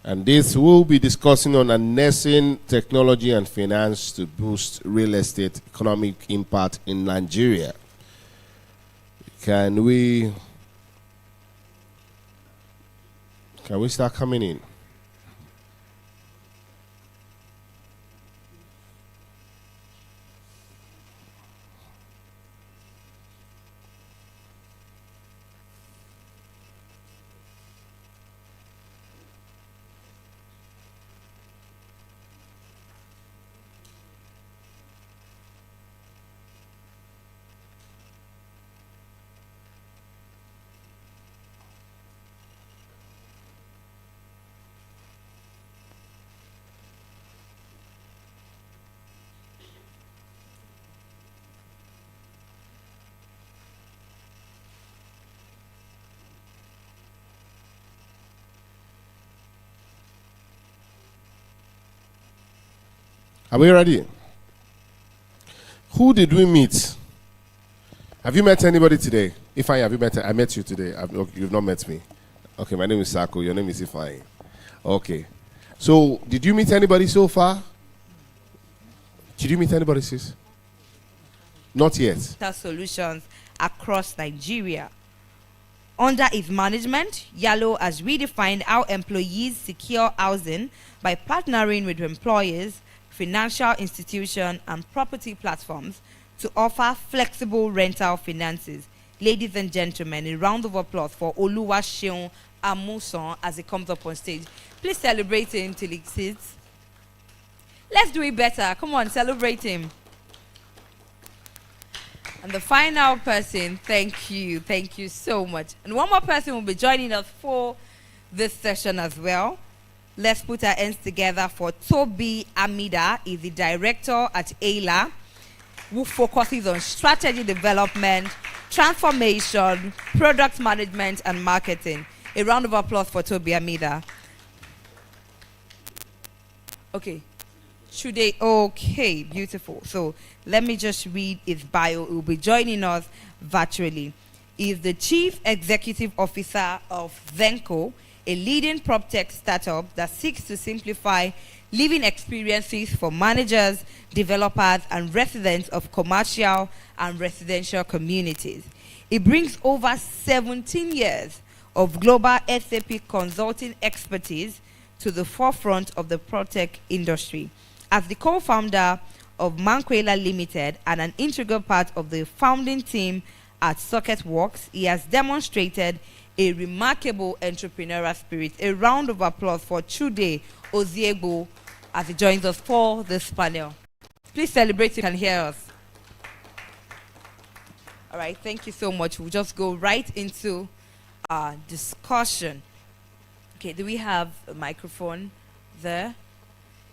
And this will be discussing on harnessing technology and finance to boost real estate economic impact in Nigeria. Can we start coming in? Are we ready? Who did we meet? Have you met anybody today? Ifeanyi, have you met? I met you today. You've not met me. Okay, my name is Sako. Your name is Ifeanyi. Okay. So, did you meet anybody so far? Did you meet anybody, sis? Not yet. Solutions across Nigeria. Under its management, Yalo has redefined how employees secure housing by partnering with employers, financial institutions, and property platforms to offer flexible rental finances. Ladies and gentlemen, a round of applause for Oluwaseun Amusan as he comes up on stage. Please celebrate him till he sits. Let's do it better. Come on, celebrate him. And the final person, thank you so much. And one more person will be joining us for this session as well. Let's put our hands together for Toby Amida. He's the director at AILA, who focuses on strategy development, transformation, product management, and marketing. A round of applause for Toby Amida. Okay. Okay, beautiful. So let me just read his bio. He will be joining us virtually. He is the Chief Executive Officer of Zenco, a leading prop tech startup that seeks to simplify living experiences for managers, developers, and residents of commercial and residential communities. It brings over 17 years of global SAP consulting expertise to the forefront of the prop tech industry. As the co-founder of Manquela Limited and an integral part of the founding team at SocketWorks, he has demonstrated a remarkable entrepreneurial spirit. A round of applause for Chude Oziegbo as he joins us for this panel. Please celebrate, you can hear us. All right, thank you so much. We'll just go right into our discussion. Okay, do we have a microphone there?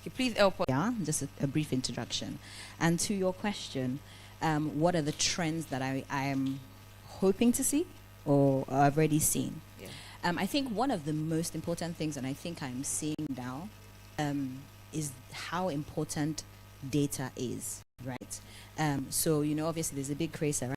Okay, please help us. Yeah, just a brief introduction. And to your question, what are the trends that I am hoping to see or I've already seen? Yeah. I think one of the most important things, and I think I'm seeing now, is how important data is, right? So, you know, obviously there's a big craze around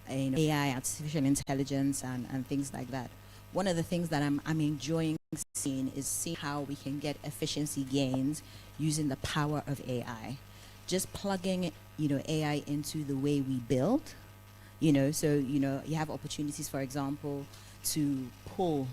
AI, artificial intelligence, and things like that. One of the things that I'm enjoying seeing is seeing how we can get efficiency gains using the power of AI. Just plugging, you know, AI into the way we build, you know, so, you know, you have opportunities, for example, to pull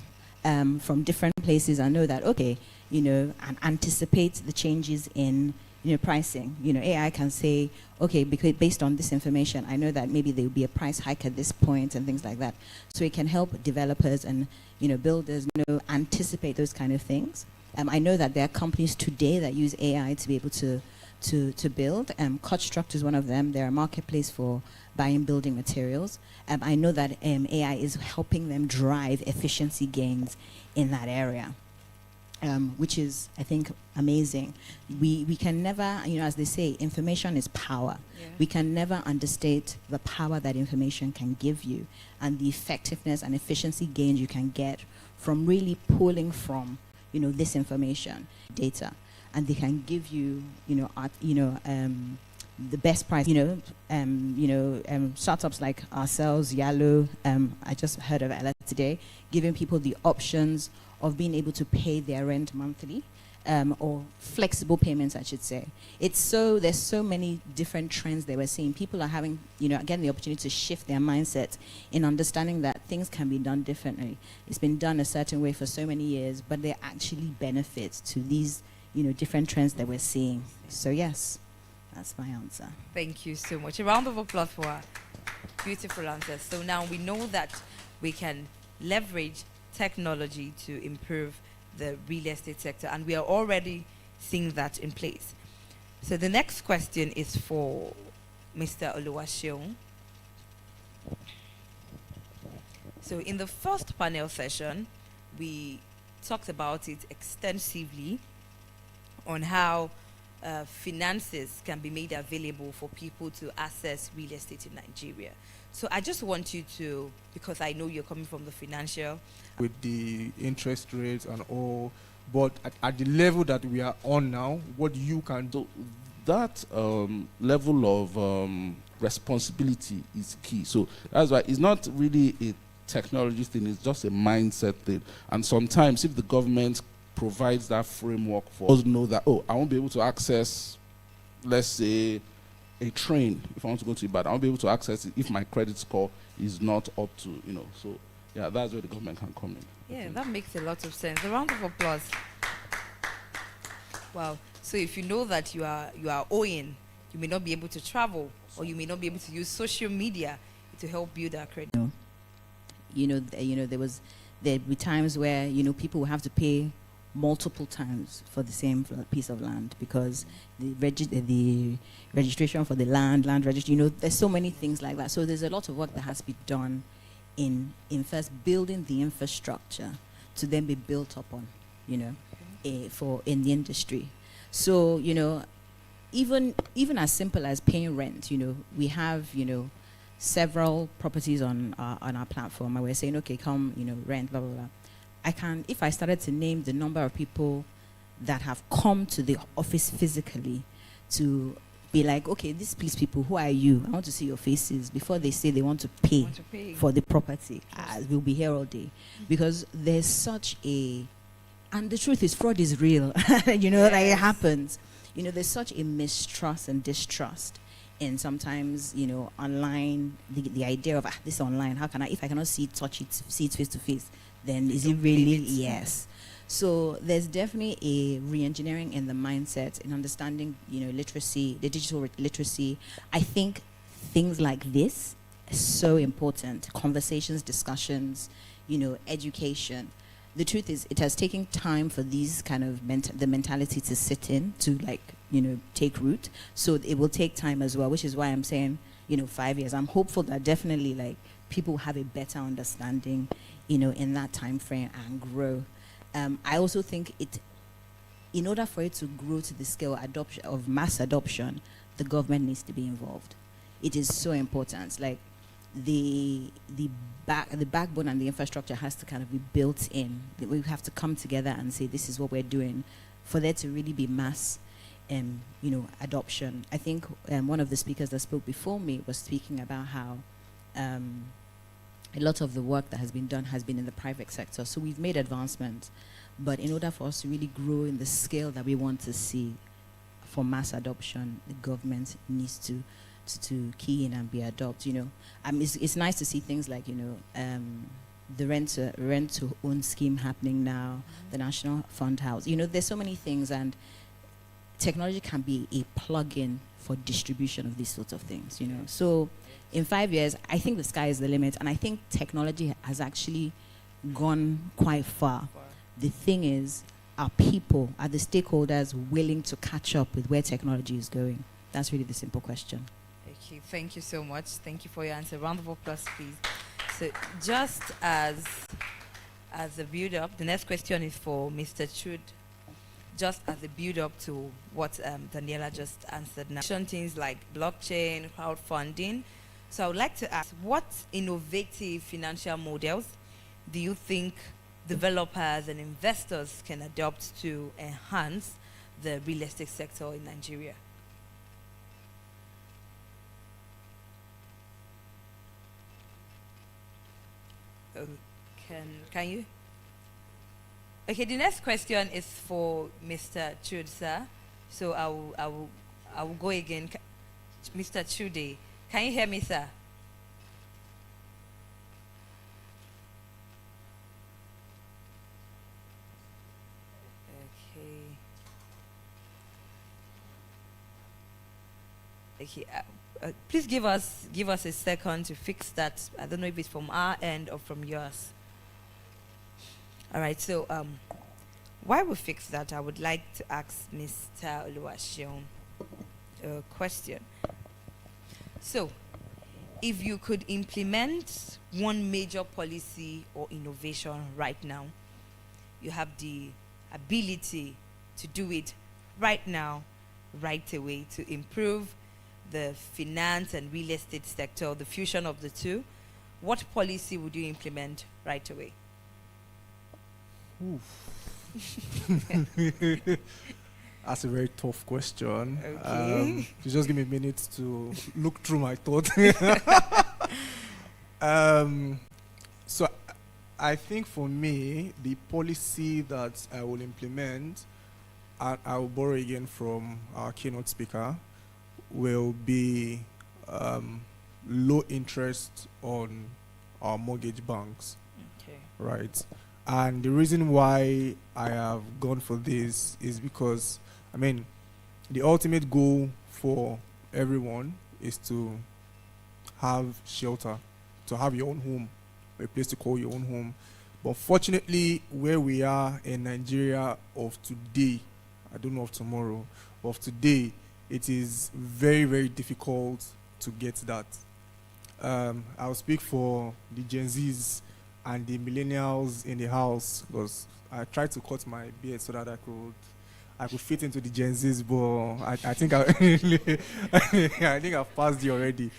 from different places and know that, okay, you know, and anticipate the changes in, you know, pricing. You know, AI can say, okay, because based on this information, I know that maybe there will be a price hike at this point and things like that. So it can help developers and, you know, builders, you know, anticipate those kind of things. I know that there are companies today that use AI to be able to build. CutStruct is one of them. They're a marketplace for buying building materials. I know that AI is helping them drive efficiency gains in that area. Which is, I think, amazing. We can never, you know, as they say, information is power. Yeah. We can never understate the power that information can give you and the effectiveness and efficiency gains you can get from really pulling from, you know, this information, data, and they can give you, you know, the best price. Startups like ourselves, Yalo, I just heard of Ella today, giving people the options of being able to pay their rent monthly, or flexible payments, I should say. There's so many different trends that we're seeing. People are having, you know, getting the opportunity to shift their mindset in understanding that things can be done differently. It's been done a certain way for so many years, but there are actually benefits to these, you know, different trends that we're seeing. So yes, that's my answer. Thank you so much. A round of applause for our beautiful answers. So now we know that we can leverage technology to improve the real estate sector, and we are already seeing that in place. So the next question is for Mr. Oluwaseun. So in the first panel session, we talked about it extensively on how finances can be made available for people to access real estate in Nigeria. So I just want you to, because I know you're coming from the financial. With the interest rates and all, but at the level that we are on now, what you can do. That level of responsibility is key. So that's why it's not really a technology thing, it's just a mindset thing. And sometimes if the government provides that framework for us to know that, oh, I won't be able to access, let's say, a train. If I want to go to Ibadan, I won't be able to access it if my credit score is not up to, you know. So yeah, that's where the government can come in. Yeah, that makes a lot of sense. A round of applause. Wow. So if you know that you are owing, you may not be able to travel, or you may not be able to use social media to help build our credit. There'd be times where, you know, people will have to pay multiple times for the same piece of land because the registration for the land registry, you know, there's so many things like that. So there's a lot of work that has to be done in first building the infrastructure to then be built upon, you know, in the industry. So, you know, even as simple as paying rent, you know, we have, you know, several properties on our platform, and we're saying, okay, come, you know, rent, blah, blah, blah. If I started to name the number of people that have come to the office physically to be like, okay, these police people, who are you? I want to see your faces before they say they want to pay, for the property. We'll be here all day. Because there's such a, and the truth is, fraud is real. You know, that it happens. You know, there's such a mistrust and distrust. And sometimes, you know, online, the idea of this online, how can I, if I cannot see it, touch it, see it face to face, then is it really? Yes. So there's definitely a re-engineering in the mindset, in understanding, you know, literacy, the digital literacy. I think things like this are so important. Conversations, discussions, you know, education. The truth is, it has taken time for these kind of the mentality to sit in, to like, you know, take root. So it will take time as well, which is why I'm saying, you know, 5 years. I'm hopeful that definitely like people have a better understanding, you know, in that time frame and grow. I also think in order for it to grow to the scale of mass adoption, the government needs to be involved. It is so important. Like the backbone and the infrastructure has to kind of be built in. We have to come together and say, this is what we're doing, for there to really be mass, you know, adoption. I think one of the speakers that spoke before me was speaking about how a lot of the work that has been done has been in the private sector. So we've made advancements, but in order for us to really grow in the scale that we want to see for mass adoption, the government needs to key in and be adopted. You know, it's nice to see things like, you know, the rent to own scheme happening now, the National Fund House. You know, there's so many things, and technology can be a plug-in for distribution of these sorts of things. You know, so in 5 years, I think the sky is the limit, and I think technology has actually gone quite far. The thing is, are people, are the stakeholders willing to catch up with where technology is going? That's really the simple question. Okay, thank you so much. Thank you for your answer. Round of applause, please. So just as a build-up, the next question is for Mr. Chud. Just as a build-up to what Daniela just answered now. Things like blockchain, crowdfunding. So I would like to ask, what innovative financial models do you think developers and investors can adopt to enhance the real estate sector in Nigeria? Can you? Okay, the next question is for Mr. Chud, sir. So I will go again. Mr. Chude, can you hear me, sir? Okay, please give us a second to fix that. I don't know if it's from our end or from yours. All right, so while we fix that, I would like to ask Mr. Oluwaseun a question. So, if you could implement one major policy or innovation right now, you have the ability to do it right now, right away, to improve the finance and real estate sector, the fusion of the two, what policy would you implement right away? That's a very tough question. Okay. Just give me a minute to look through my thoughts. So I think for me, the policy that I will implement, and I will borrow again from our keynote speaker, will be low interest on our mortgage banks. Okay. Right. And the reason why I have gone for this is because, I mean, the ultimate goal for everyone is to have shelter, to have your own home, a place to call your own home. But fortunately, where we are in Nigeria of today, I don't know of tomorrow, but of today, it is very, very difficult to get that. I'll speak for the Gen Zs and the millennials in the house, because I tried to cut my beard so that I could fit into the Gen Zs, but I think I think I've passed it already.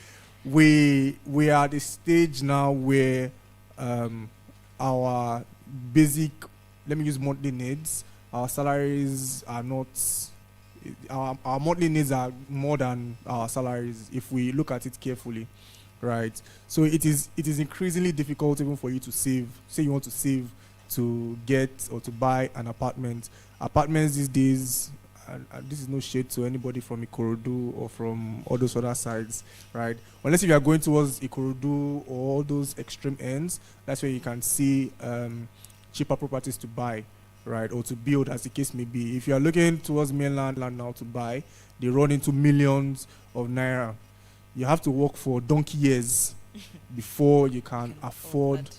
We are at the stage now where our basic, let me use monthly needs, our salaries are not our monthly needs are more than our salaries if we look at it carefully, right? So it is increasingly difficult even for you to save. Say you want to save to get or to buy an apartment. Apartments these days, and this is no shade to anybody from Ikorodu or from all those other sides, right? Unless if you are going towards Ikorodu or all those extreme ends, that's where you can see cheaper properties to buy, right, or to build, as the case may be. If you are looking towards mainland land now to buy, they run into millions of naira. You have to work for donkey years before you can afford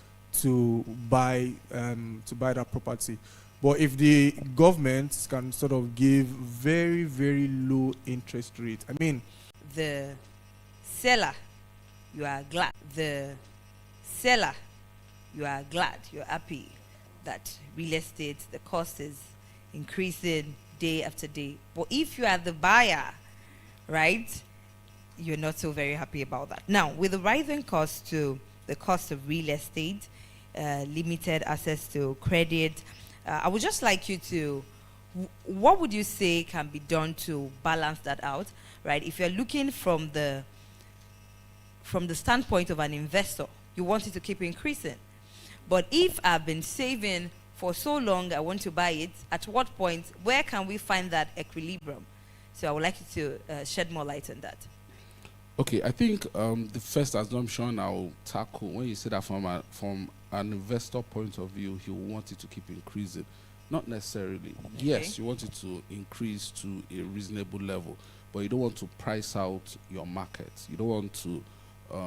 to buy that property. But if the government can sort of give very, very low interest rate, I mean, the seller, you are glad. The seller, you are glad, you're happy that real estate, the cost is increasing day after day. But if you are the buyer, right, you're not so very happy about that. Now, with the rising cost to the cost of real estate, limited access to credit, I would just like you to, what would you say can be done to balance that out, right? If you're looking from the standpoint of an investor, you want it to keep increasing. But if I've been saving for so long, I want to buy it, at what point, where can we find that equilibrium? So I would like you to shed more light on that. Okay, I think the first assumption I'll tackle, when you say that from an investor point of view, he will want it to keep increasing. Not necessarily. Okay. Yes, you want it to increase to a reasonable level, but you don't want to price out your market. You don't want to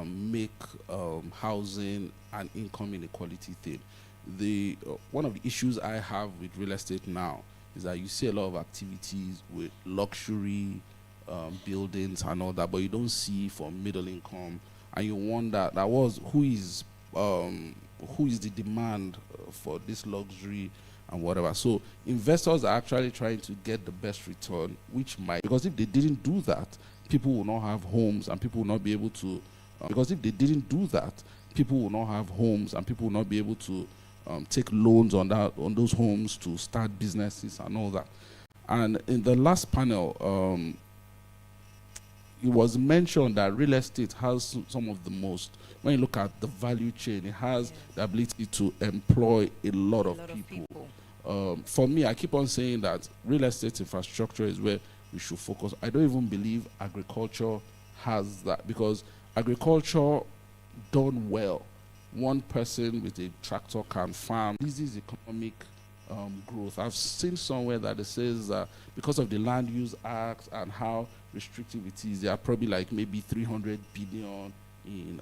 make housing an income inequality thing. One of the issues I have with real estate now is that you see a lot of activities with luxury buildings and all that, but you don't see for middle income, and you wonder who is the demand for this luxury and whatever. So investors are actually trying to get the best return, because if they didn't do that, people will not have homes, and people will not be able to take loans on those homes to start businesses and all that. And in the last panel, it was mentioned that real estate has some of the most, when you look at the value chain, it has the ability to employ a lot of people. For me, I keep on saying that real estate infrastructure is where we should focus. I don't even believe agriculture has that, because agriculture done well, one person with a tractor can farm. This is economic growth. I've seen somewhere that it says that because of the Land Use Act and how restrictive it is, there are probably like maybe 300 billion in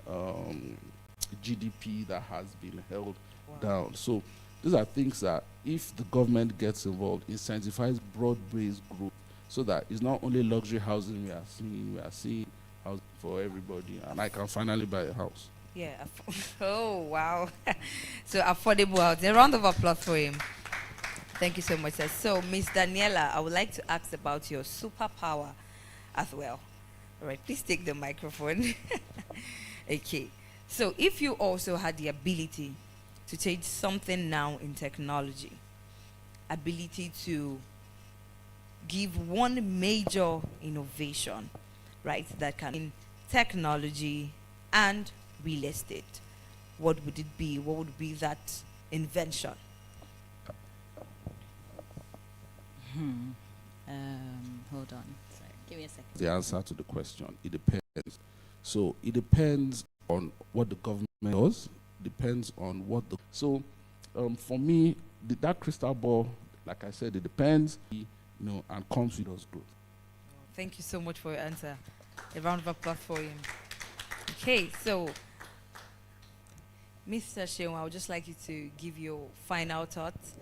GDP that has been held down. So these are things that if the government gets involved, incentivizes broad-based growth, so that it's not only luxury housing we are seeing housing for everybody, and I can finally buy a house. Yeah. Oh, wow. So affordable housing. A round of applause for him. Thank you so much, sir. So, Ms. Daniela, I would like to ask about your superpower as well. All right, please take the microphone. Okay. So, if you also had the ability to change something now in technology, ability to give one major innovation, right, that can in technology and real estate, what would it be? What would be that invention? Hold on. Sorry. Give me a second. The answer to the question, it depends. So it depends on what the government does. Depends on what the for me, that crystal ball, like I said, it depends, and comes with us growth. Thank you so much for your answer. A round of applause for him. Okay, so Mr. Sheon, I would just like you to give your final thoughts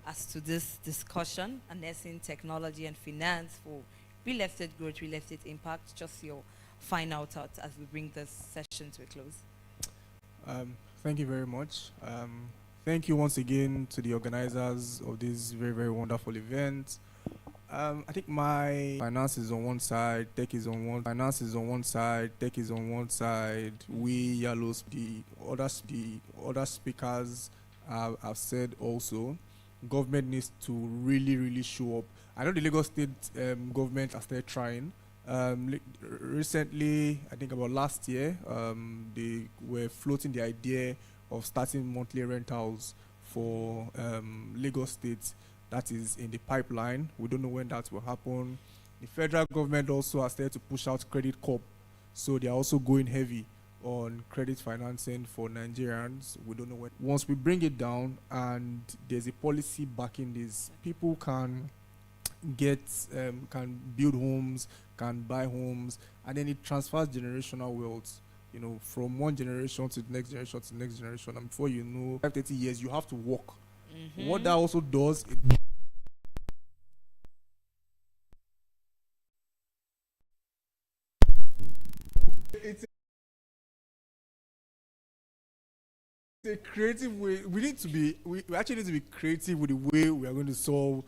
as to this discussion, harnessing technology and finance for real estate growth, real estate impact. Just your final thoughts as we bring this session to a close. Thank you very much. Thank you once again to the organizers of this very, very wonderful event. I think my finance is on one side, tech is on one. Finance is on one side, tech is on one side. We yellows, the other speakers have said also government needs to really, really show up. I know the Lagos State government are still trying. Recently, I think about last year, they were floating the idea of starting monthly rentals for Lagos State. That is in the pipeline. We don't know when that will happen. The federal government also has started to push out credit corp, so they are also going heavy on credit financing for Nigerians. We don't know when. Once we bring it down and there's a policy backing this, people can can build homes, can buy homes, and then it transfers generational wealth, you know, from one generation to the next generation to the next generation. And before you know, 30 years, you have to work. What that also does, it's a creative way. We need to be, we actually need to be creative with the way we are going to solve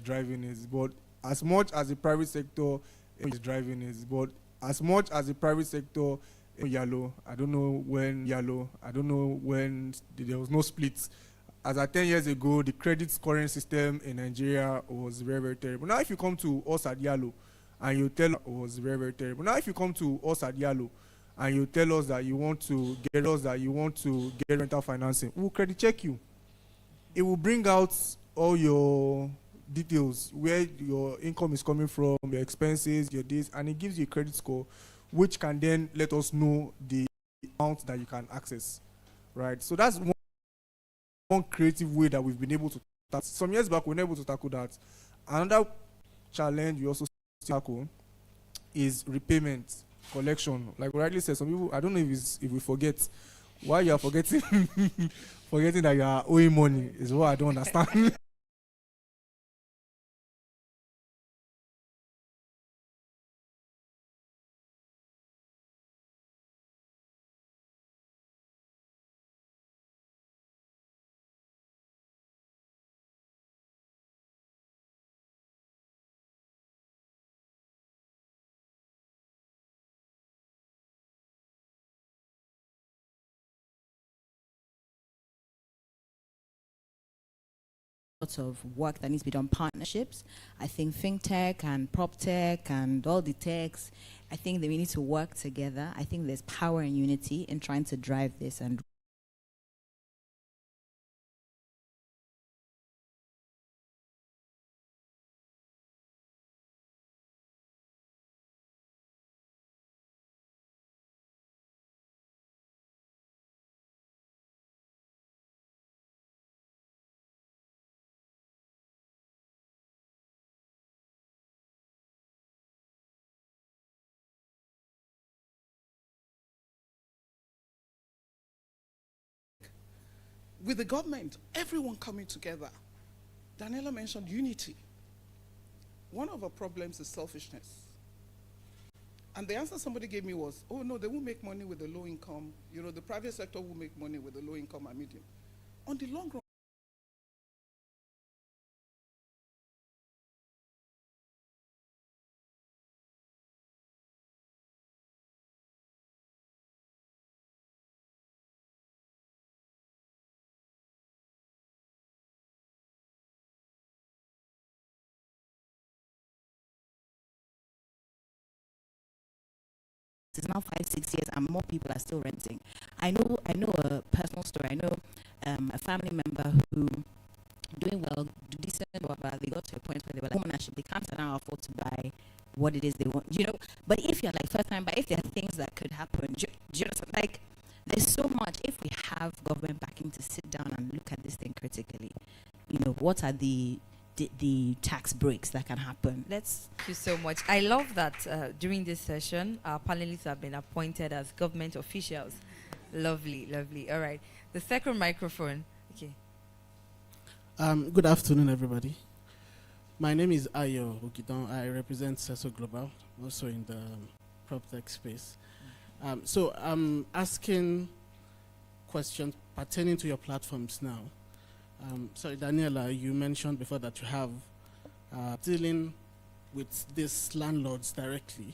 driving is. But as much as the private sector is driving is, but as much as the private sector yellow, I don't know when there was no splits. As at 10 years ago, the credit scoring system in Nigeria was very, very terrible. Now if you come to us at Yellow and you tell was very, very terrible. Now if you come to us at Yellow and you tell us that you want to get rental financing, we'll credit check you. It will bring out all your details, where your income is coming from, your expenses, your this, and it gives you a credit score, which can then let us know the amount that you can access, right? So that's one creative way that we've been able to tackle. Some years back, we were able to tackle that. Another challenge we also tackle is repayment, collection. Like we rightly said, some people, I don't know if we forget, why you are forgetting forgetting that you are owing money is what I don't understand. Of work that needs to be done, partnerships. I think fintech and prop tech and all the techs, I think that we need to work together. I think there's power and unity in trying to drive this. And with the government, everyone coming together. Daniela mentioned unity. One of our problems is selfishness. And the answer somebody gave me was, oh no, they won't make money with the low income. You know, the private sector will make money with the low income and medium. On the long run, it's now 5-6 years and more people are still renting. I know a personal story. I know a family member who doing well, do decent, whatever. They got to a point where they were like, homeownership, they can't now afford to buy what it is they want, you know. But if you're like first time, but if there are things that could happen, do you know, like there's so much. If we have government backing to sit down and look at this thing critically, you know, what are the tax breaks that can happen? Thank you so much. I love that during this session, our panelists have been appointed as government officials. Lovely, lovely. All right. The second microphone. Okay. Good afternoon, everybody. My name is Ayo Ogidon. I represent CESO Global, also in the PropTech space. So I'm asking questions pertaining to your platforms now. Sorry, Daniela, you mentioned before that you have dealing with these landlords directly.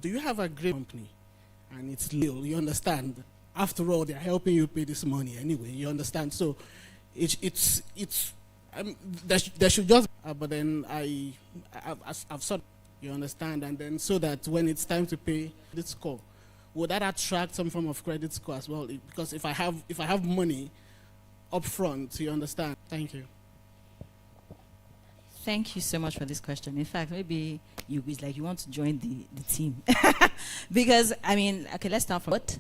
Do you have a great company? And it's legal, you understand. After all, they're helping you pay this money anyway, you understand. So it's there should just but then I've sort, you understand, and then so that when it's time to pay credit score, would that attract some form of credit score as well? Because if I have money up front, you understand. Thank you. Thank you so much for this question. In fact, maybe it's like you want to join the team. Because, I mean, okay, let's start from what?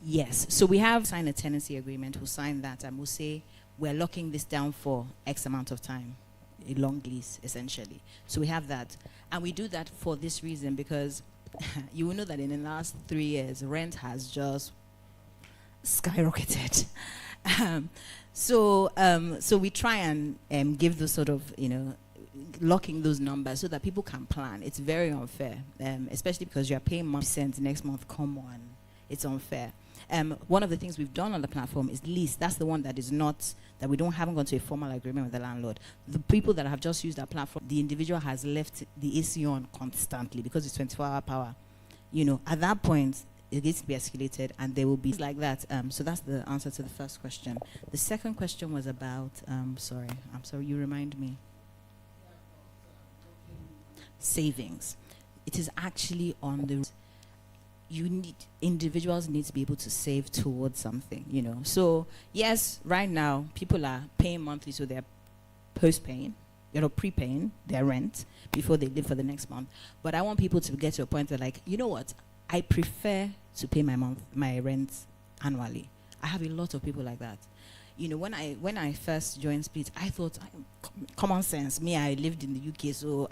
Yes. So we have signed a tenancy agreement. We'll sign that and we'll say we're locking this down for X amount of time. A long lease, essentially. So we have that. And we do that for this reason because you will know that in the last 3 years, rent has just skyrocketed. So we try and give those sort of, locking those numbers so that people can plan. It's very unfair, especially because you're paying month next month. Come on, it's unfair. One of the things we've done on the platform is lease. That's the one that is not, that we haven't gone to a formal agreement with the landlord. The people that have just used our platform, the individual has left the AC on constantly because it's 24-hour power. At that point, it needs to be escalated and there will be like that. So that's the answer to the first question. The second question was about, I'm sorry, you remind me. Savings. It is actually on the, individuals need to be able to save towards something, So yes, right now, people are paying monthly, so they're post-paying, prepaying their rent before they live for the next month. But I want people to get to a point where like, you know what? I prefer to pay my rent annually. I have a lot of people like that. When I first joined Split, I thought, common sense. Me, I lived in the UK, so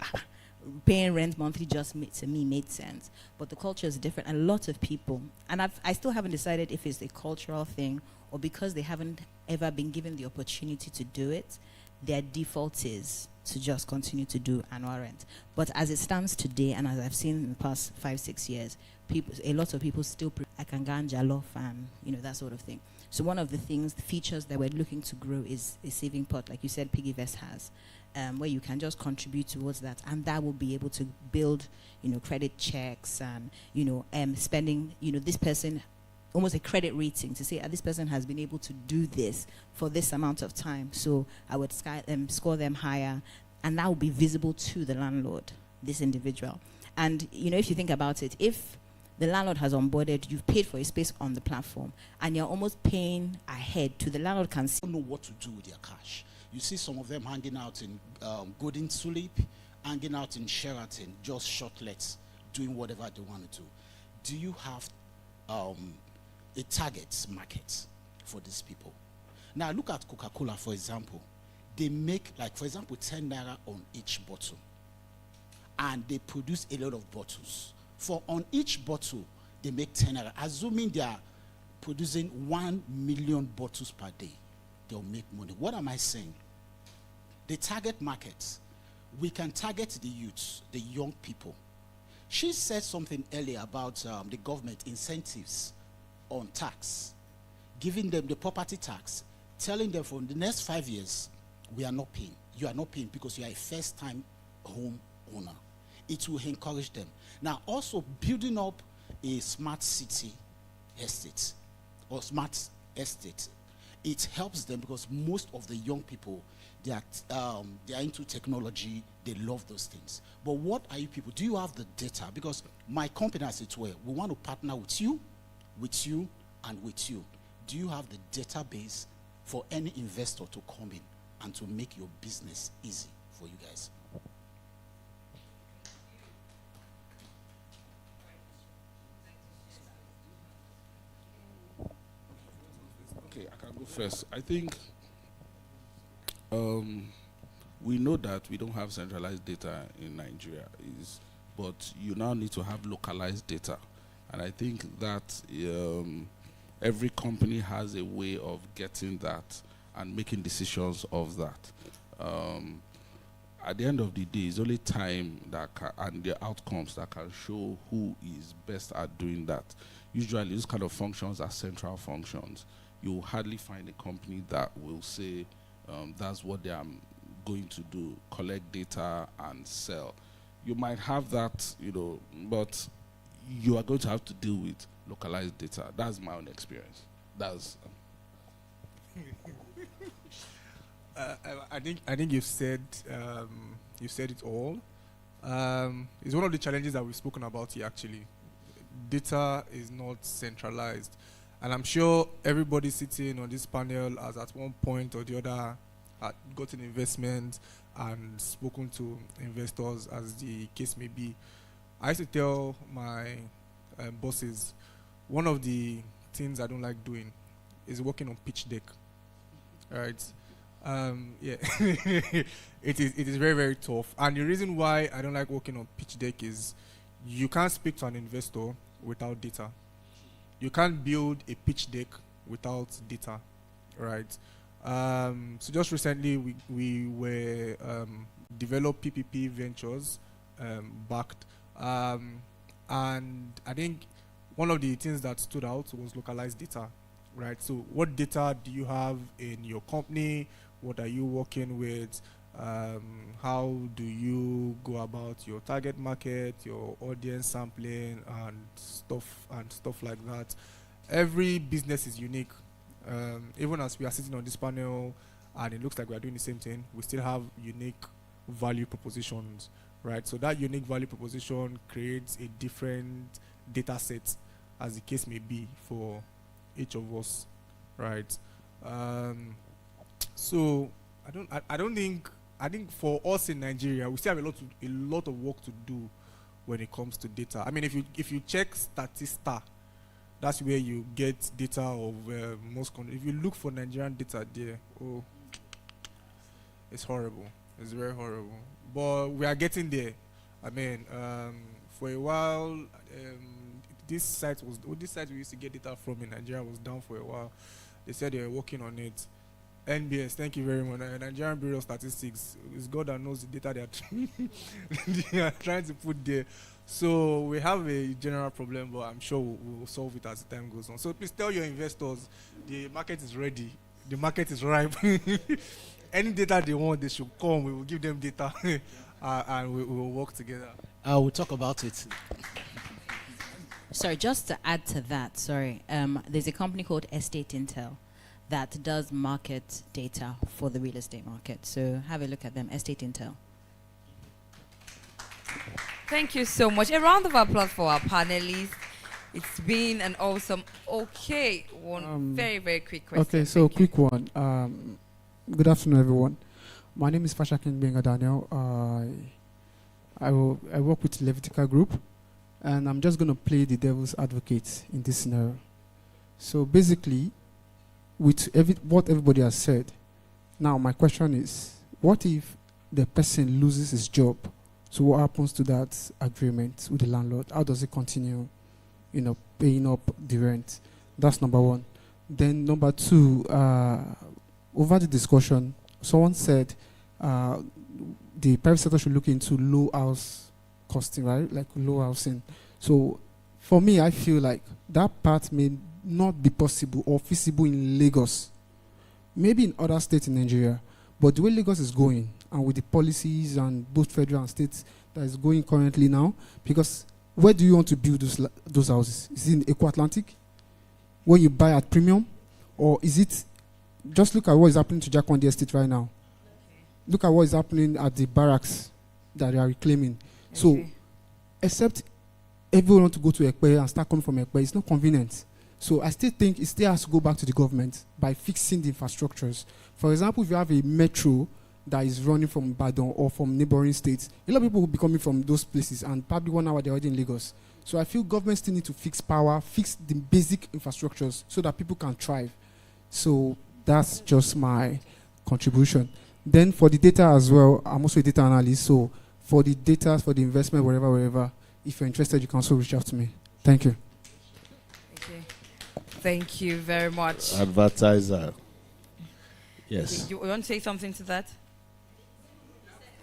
paying rent monthly just to me made sense. But the culture is different. A lot of people, and I still haven't decided if it's a cultural thing or because they haven't ever been given the opportunity to do it, their default is to just continue to do annual rent. But as it stands today, and as I've seen in the past 5-6 years, a lot of people still I can go and jollof and that sort of thing. So one of the features that we're looking to grow is a saving pot, like you said, PiggyVest has, where you can just contribute towards that, and that will be able to build, credit checks and spending, this person, almost a credit rating to say this person has been able to do this for this amount of time, so I would score them higher, and that will be visible to the landlord, this individual. And if you think about it, if the landlord has onboarded, you've paid for a space on the platform, and you're almost paying ahead to the landlord can see. Don't know what to do with their cash. You see some of them hanging out in Golden Tulip, hanging out in Sheraton, just shortlets, doing whatever they want to do. Do you have a target market for these people? Now look at Coca-Cola, for example. They make, like, for example, 10 naira on each bottle, and they produce a lot of bottles. For on each bottle, they make 10 naira. Assuming they are producing 1 million bottles per day, they'll make money. What am I saying? The target market, we can target the youths, the young people. She said something earlier about the government incentives on tax, giving them the property tax, telling them for the next 5 years, we are not paying. You are not paying because you are a first-time home owner. It will encourage them. Now, also building up a smart city estate or smart estate, it helps them because most of the young people, they are into technology, they love those things. But what are you people? Do you have the data? Because my company, as it were, we want to partner with you, and with you. Do you have the database for any investor to come in and to make your business easy for you guys? Okay, I can go first. I think we know that we don't have centralized data in Nigeria, but you now need to have localized data. And I think that every company has a way of getting that and making decisions of that. At the end of the day, it's only time that and the outcomes that can show who is best at doing that. Usually, these kind of functions are central functions. You will hardly find a company that will say that's what they are going to do, collect data and sell. You might have that, but you are going to have to deal with localized data. That's my own experience. That's I think you've said it all. It's one of the challenges that we've spoken about here. Actually, data is not centralized, and I'm sure everybody sitting on this panel has at one point or the other had gotten investment and spoken to investors, as the case may be. I used to tell my bosses, one of the things I don't like doing is working on pitch deck. Right? Yeah, it is very, very tough. And the reason why I don't like working on pitch deck is you can't speak to an investor without data. You can't build a pitch deck without data, right? So just recently we were developed PPP Ventures backed, and I think one of the things that stood out was localized data, right? So what data do you have in your company? What are you working with? How do you go about your target market, your audience sampling, and stuff like that? Every business is unique. Even as we are sitting on this panel and it looks like we are doing the same thing, we still have unique value propositions, right? So that unique value proposition creates a different data set, as the case may be, for each of us, right? So I think for us in Nigeria, we still have a lot of work to do when it comes to data. I mean, if you check Statista, that's where you get data of most countries. If you look for Nigerian data there, oh, it's horrible. It's very horrible. But we are getting there. I mean, for a while, this site we used to get data from in Nigeria was down for a while. They said they were working on it. NBS, thank you very much. Nigerian Bureau of Statistics, it's God that knows the data they are trying to put there. So we have a general problem, but I'm sure we'll solve it as the time goes on. So please tell your investors the market is ready. The market is ripe. Any data they want, they should come. We will give them data, and we will work together. We'll talk about it. Sorry, just to add to that, there's a company called Estate Intel that does market data for the real estate market. So have a look at them, Estate Intel. Thank you so much. A round of applause for our panelists. It's been an awesome, very, very quick question. Okay, so quick one. Good afternoon, everyone. My name is Fashakin Benga Daniel. I work with Levitica Group, and I'm just going to play the devil's advocate in this scenario. So basically, with what everybody has said, now my question is, what if the person loses his job? So what happens to that agreement with the landlord? How does it continue, paying up the rent? That's number one. Then number two, over the discussion, someone said the private sector should look into low house costing, right? Like low housing. So for me, I feel like that part may not be possible or feasible in Lagos. Maybe in other states in Nigeria. But the way Lagos is going, and with the policies and both federal and states that is going currently now, because where do you want to build those houses? Is it in Eco Atlantic, where you buy at premium? Or is it, just look at what is happening to Jacondi Estate right now. Look at what is happening at the barracks that they are reclaiming. So, except everyone want to go to Ekpe and start coming from Ekpe, it's not convenient. So I still think it still has to go back to the government by fixing the infrastructures. For example, if you have a metro that is running from Badon or from neighboring states, a lot of people will be coming from those places, and probably 1 hour they're already in Lagos. So I feel government still need to fix power, fix the basic infrastructures so that people can thrive. So that's just my contribution. Then for the data as well, I'm also a data analyst. So for the data, for the investment, wherever, if you're interested, you can also reach out to me. Thank you. Thank you very much. Advertiser. Yes. You want to say something to that?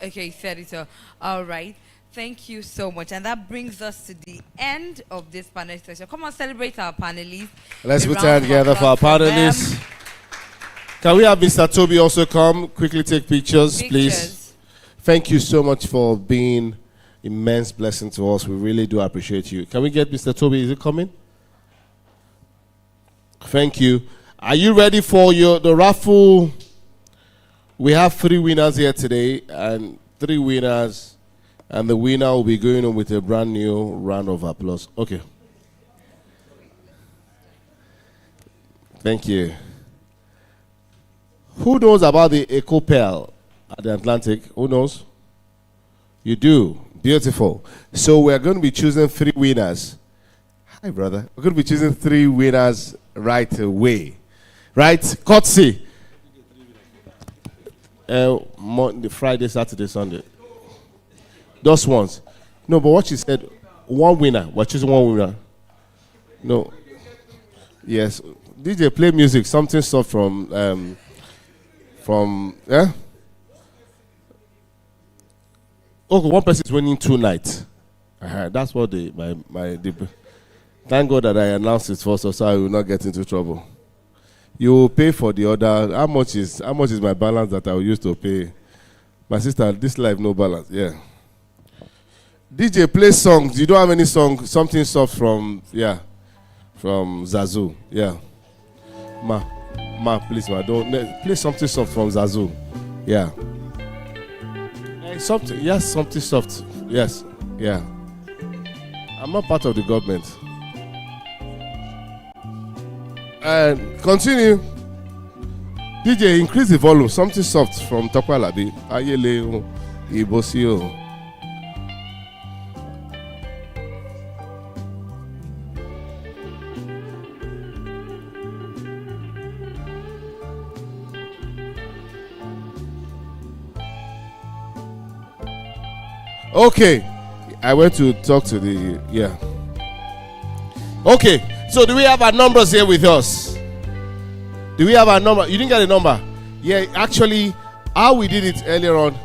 Okay, said it all. All right. Thank you so much. And that brings us to the end of this panel session. Come on, celebrate our panelists. Let's put hands together for our panelists. Can we have Mr. Toby also come? Quickly take pictures, please. Thank you so much for being immense blessing to us. We really do appreciate you. Can we get Mr. Toby? Is it coming? Thank you. Are you ready for the raffle We have 3 winners here today, and 3 winners, and the winner will be going on with a brand new round of applause. Okay. Thank you. Who knows about the Ecopel at the Atlantic? Who knows? You do. Beautiful. So we're going to be choosing 3 winners. Hi, brother. We're going to be choosing 3 winners right away. Right? Courtesy. Monday, Friday, Saturday, Sunday. Those ones. No, but what she said, 1 winner. We're choosing 1 winner. No. Yes. DJ, play music. Something soft from yeah? Okay, 1 person is winning 2 nights. That's what thank God that I announced it first, so I will not get into trouble. You will pay for the other. How much is my balance that I will use to pay? My sister, this life no balance. Yeah. DJ, play songs. You don't have any song, something soft from Zazu. Yeah. Ma, please, ma, don't play something soft from Zazu. Yeah. Something, yes, something soft. Yes, yeah. I'm not part of the government. And continue. DJ, increase the volume. Something soft from Tokwa Labi. Ayele Ibosio. Okay, I went to talk to the, yeah. Okay, so do we have our numbers here with us? Do we have our number? You didn't get a number? Yeah, actually, how we did it earlier on,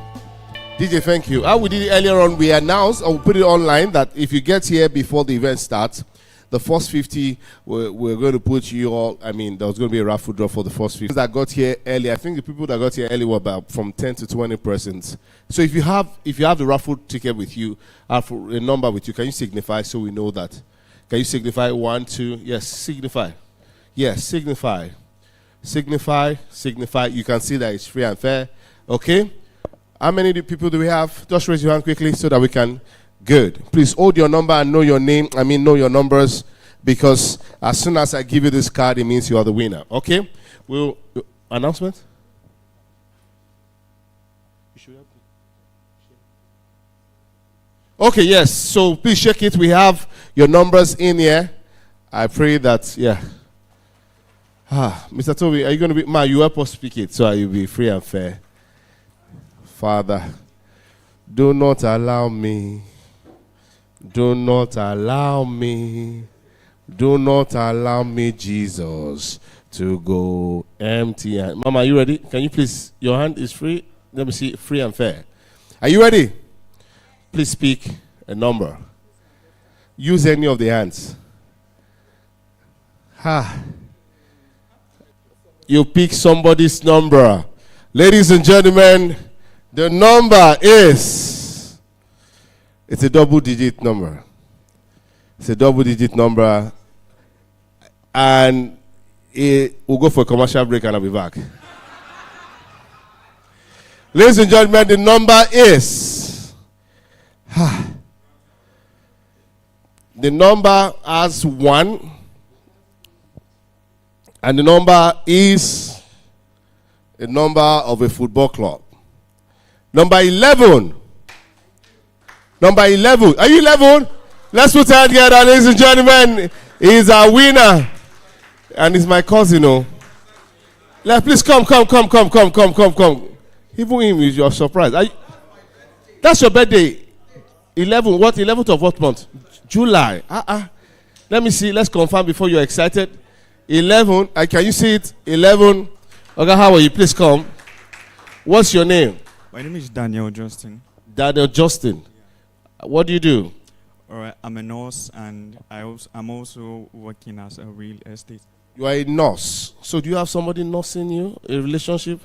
DJ, thank you. How we did it earlier on, we announced, or we put it online, that if you get here before the event starts, the first 50, we're going to put you all, I mean, there was going to be a raffle draw for the first 50 that got here early. I think the people that got here early were about from 10 to 20 persons. So if you have the raffle ticket with you, a number with you, can you signify so we know that? Can you signify 1, 2? Yes, signify. Yes, signify. Signify. You can see that it's free and fair. Okay? How many people do we have? Just raise your hand quickly so that we can. Good. Please hold your number and know your name. Know your numbers, because as soon as I give you this card, it means you are the winner. Okay? Announcement? Okay, yes. So please check it. We have your numbers in here. I pray that, yeah. Mr. Toby, are you going to be, you help us speak it so you'll be free and fair. Father, do not allow me, Jesus, to go empty. Mama, are you ready? Can you please, your hand is free. Let me see, free and fair. Are you ready? Please speak a number. Use any of the hands. You pick somebody's number. Ladies and gentlemen, the number is, it's a double-digit number. It's a double-digit number. And we'll go for a commercial break and I'll be back. Ladies and gentlemen, the number is, the number has 1. And the number is a number of a football club. Number 11. Number 11. Are you 11? Let's put our hand together, ladies and gentlemen. He's our winner. And he's my cousin, Please come. Even him is your surprise. That's your birthday. 11. What? 11th of what month? July. Let me see. Let's confirm before you're excited. 11. Can you see it? 11. Okay, how are you? Please come. What's your name? My name is Daniel Justin. Daniel Justin. What do you do? All right, I'm a nurse, and I'm also working as a real estate. You are a nurse. So do you have somebody nursing you? A relationship?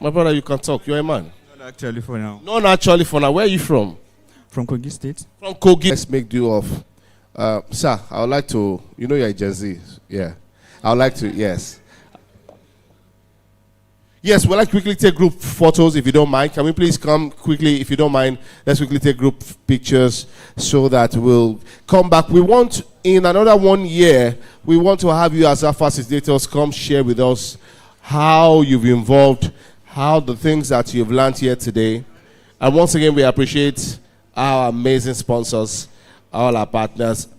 My brother, you can talk. You're a man. Not actually for now. Not actually for now. Where are you from? From Kogi State. From Kogi. Let's make do of. Sir, I would like to, you're a Gen Z. Yeah. I would like to, yes. Yes, we'll like quickly take group photos if you don't mind. Can we please come quickly if you don't mind? Let's quickly take group pictures so that we'll come back. We want, in another 1 year, we want to have you as our facilitators come share with us how you've involved, how the things that you've learned here today. And once again, we appreciate our amazing sponsors, all our partners.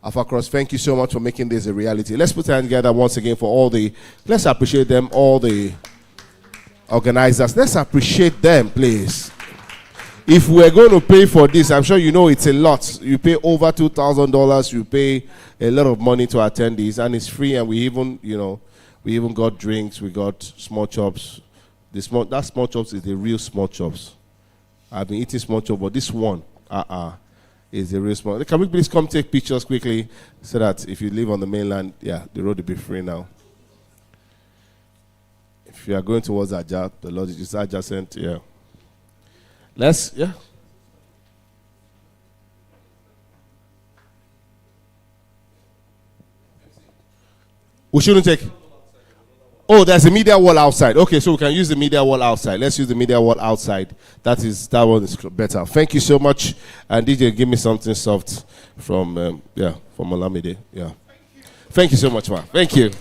AlphaCross, thank you so much for making this a reality. Let's put our hands together once again for all the, let's appreciate them, all the organizers. Let's appreciate them, please. If we're going to pay for this, I'm sure you know it's a lot. You pay over $2,000. You pay a lot of money to attendees, and it's free. And we even, we even got drinks. We got small chops. That small chops is the real small chops. I've been eating small chops, but this one, is the real small. Can we please come take pictures quickly so that if you live on the mainland, the road will be free now. If you are going towards Ajah, the Lord is adjacent, We shouldn't take. Oh, there's a media wall outside. Okay, so we can use the media wall outside. Let's use the media wall outside. That one is better. Thank you so much. And DJ, give me something soft from Olamide. Yeah. Thank you so much, man. Thank you.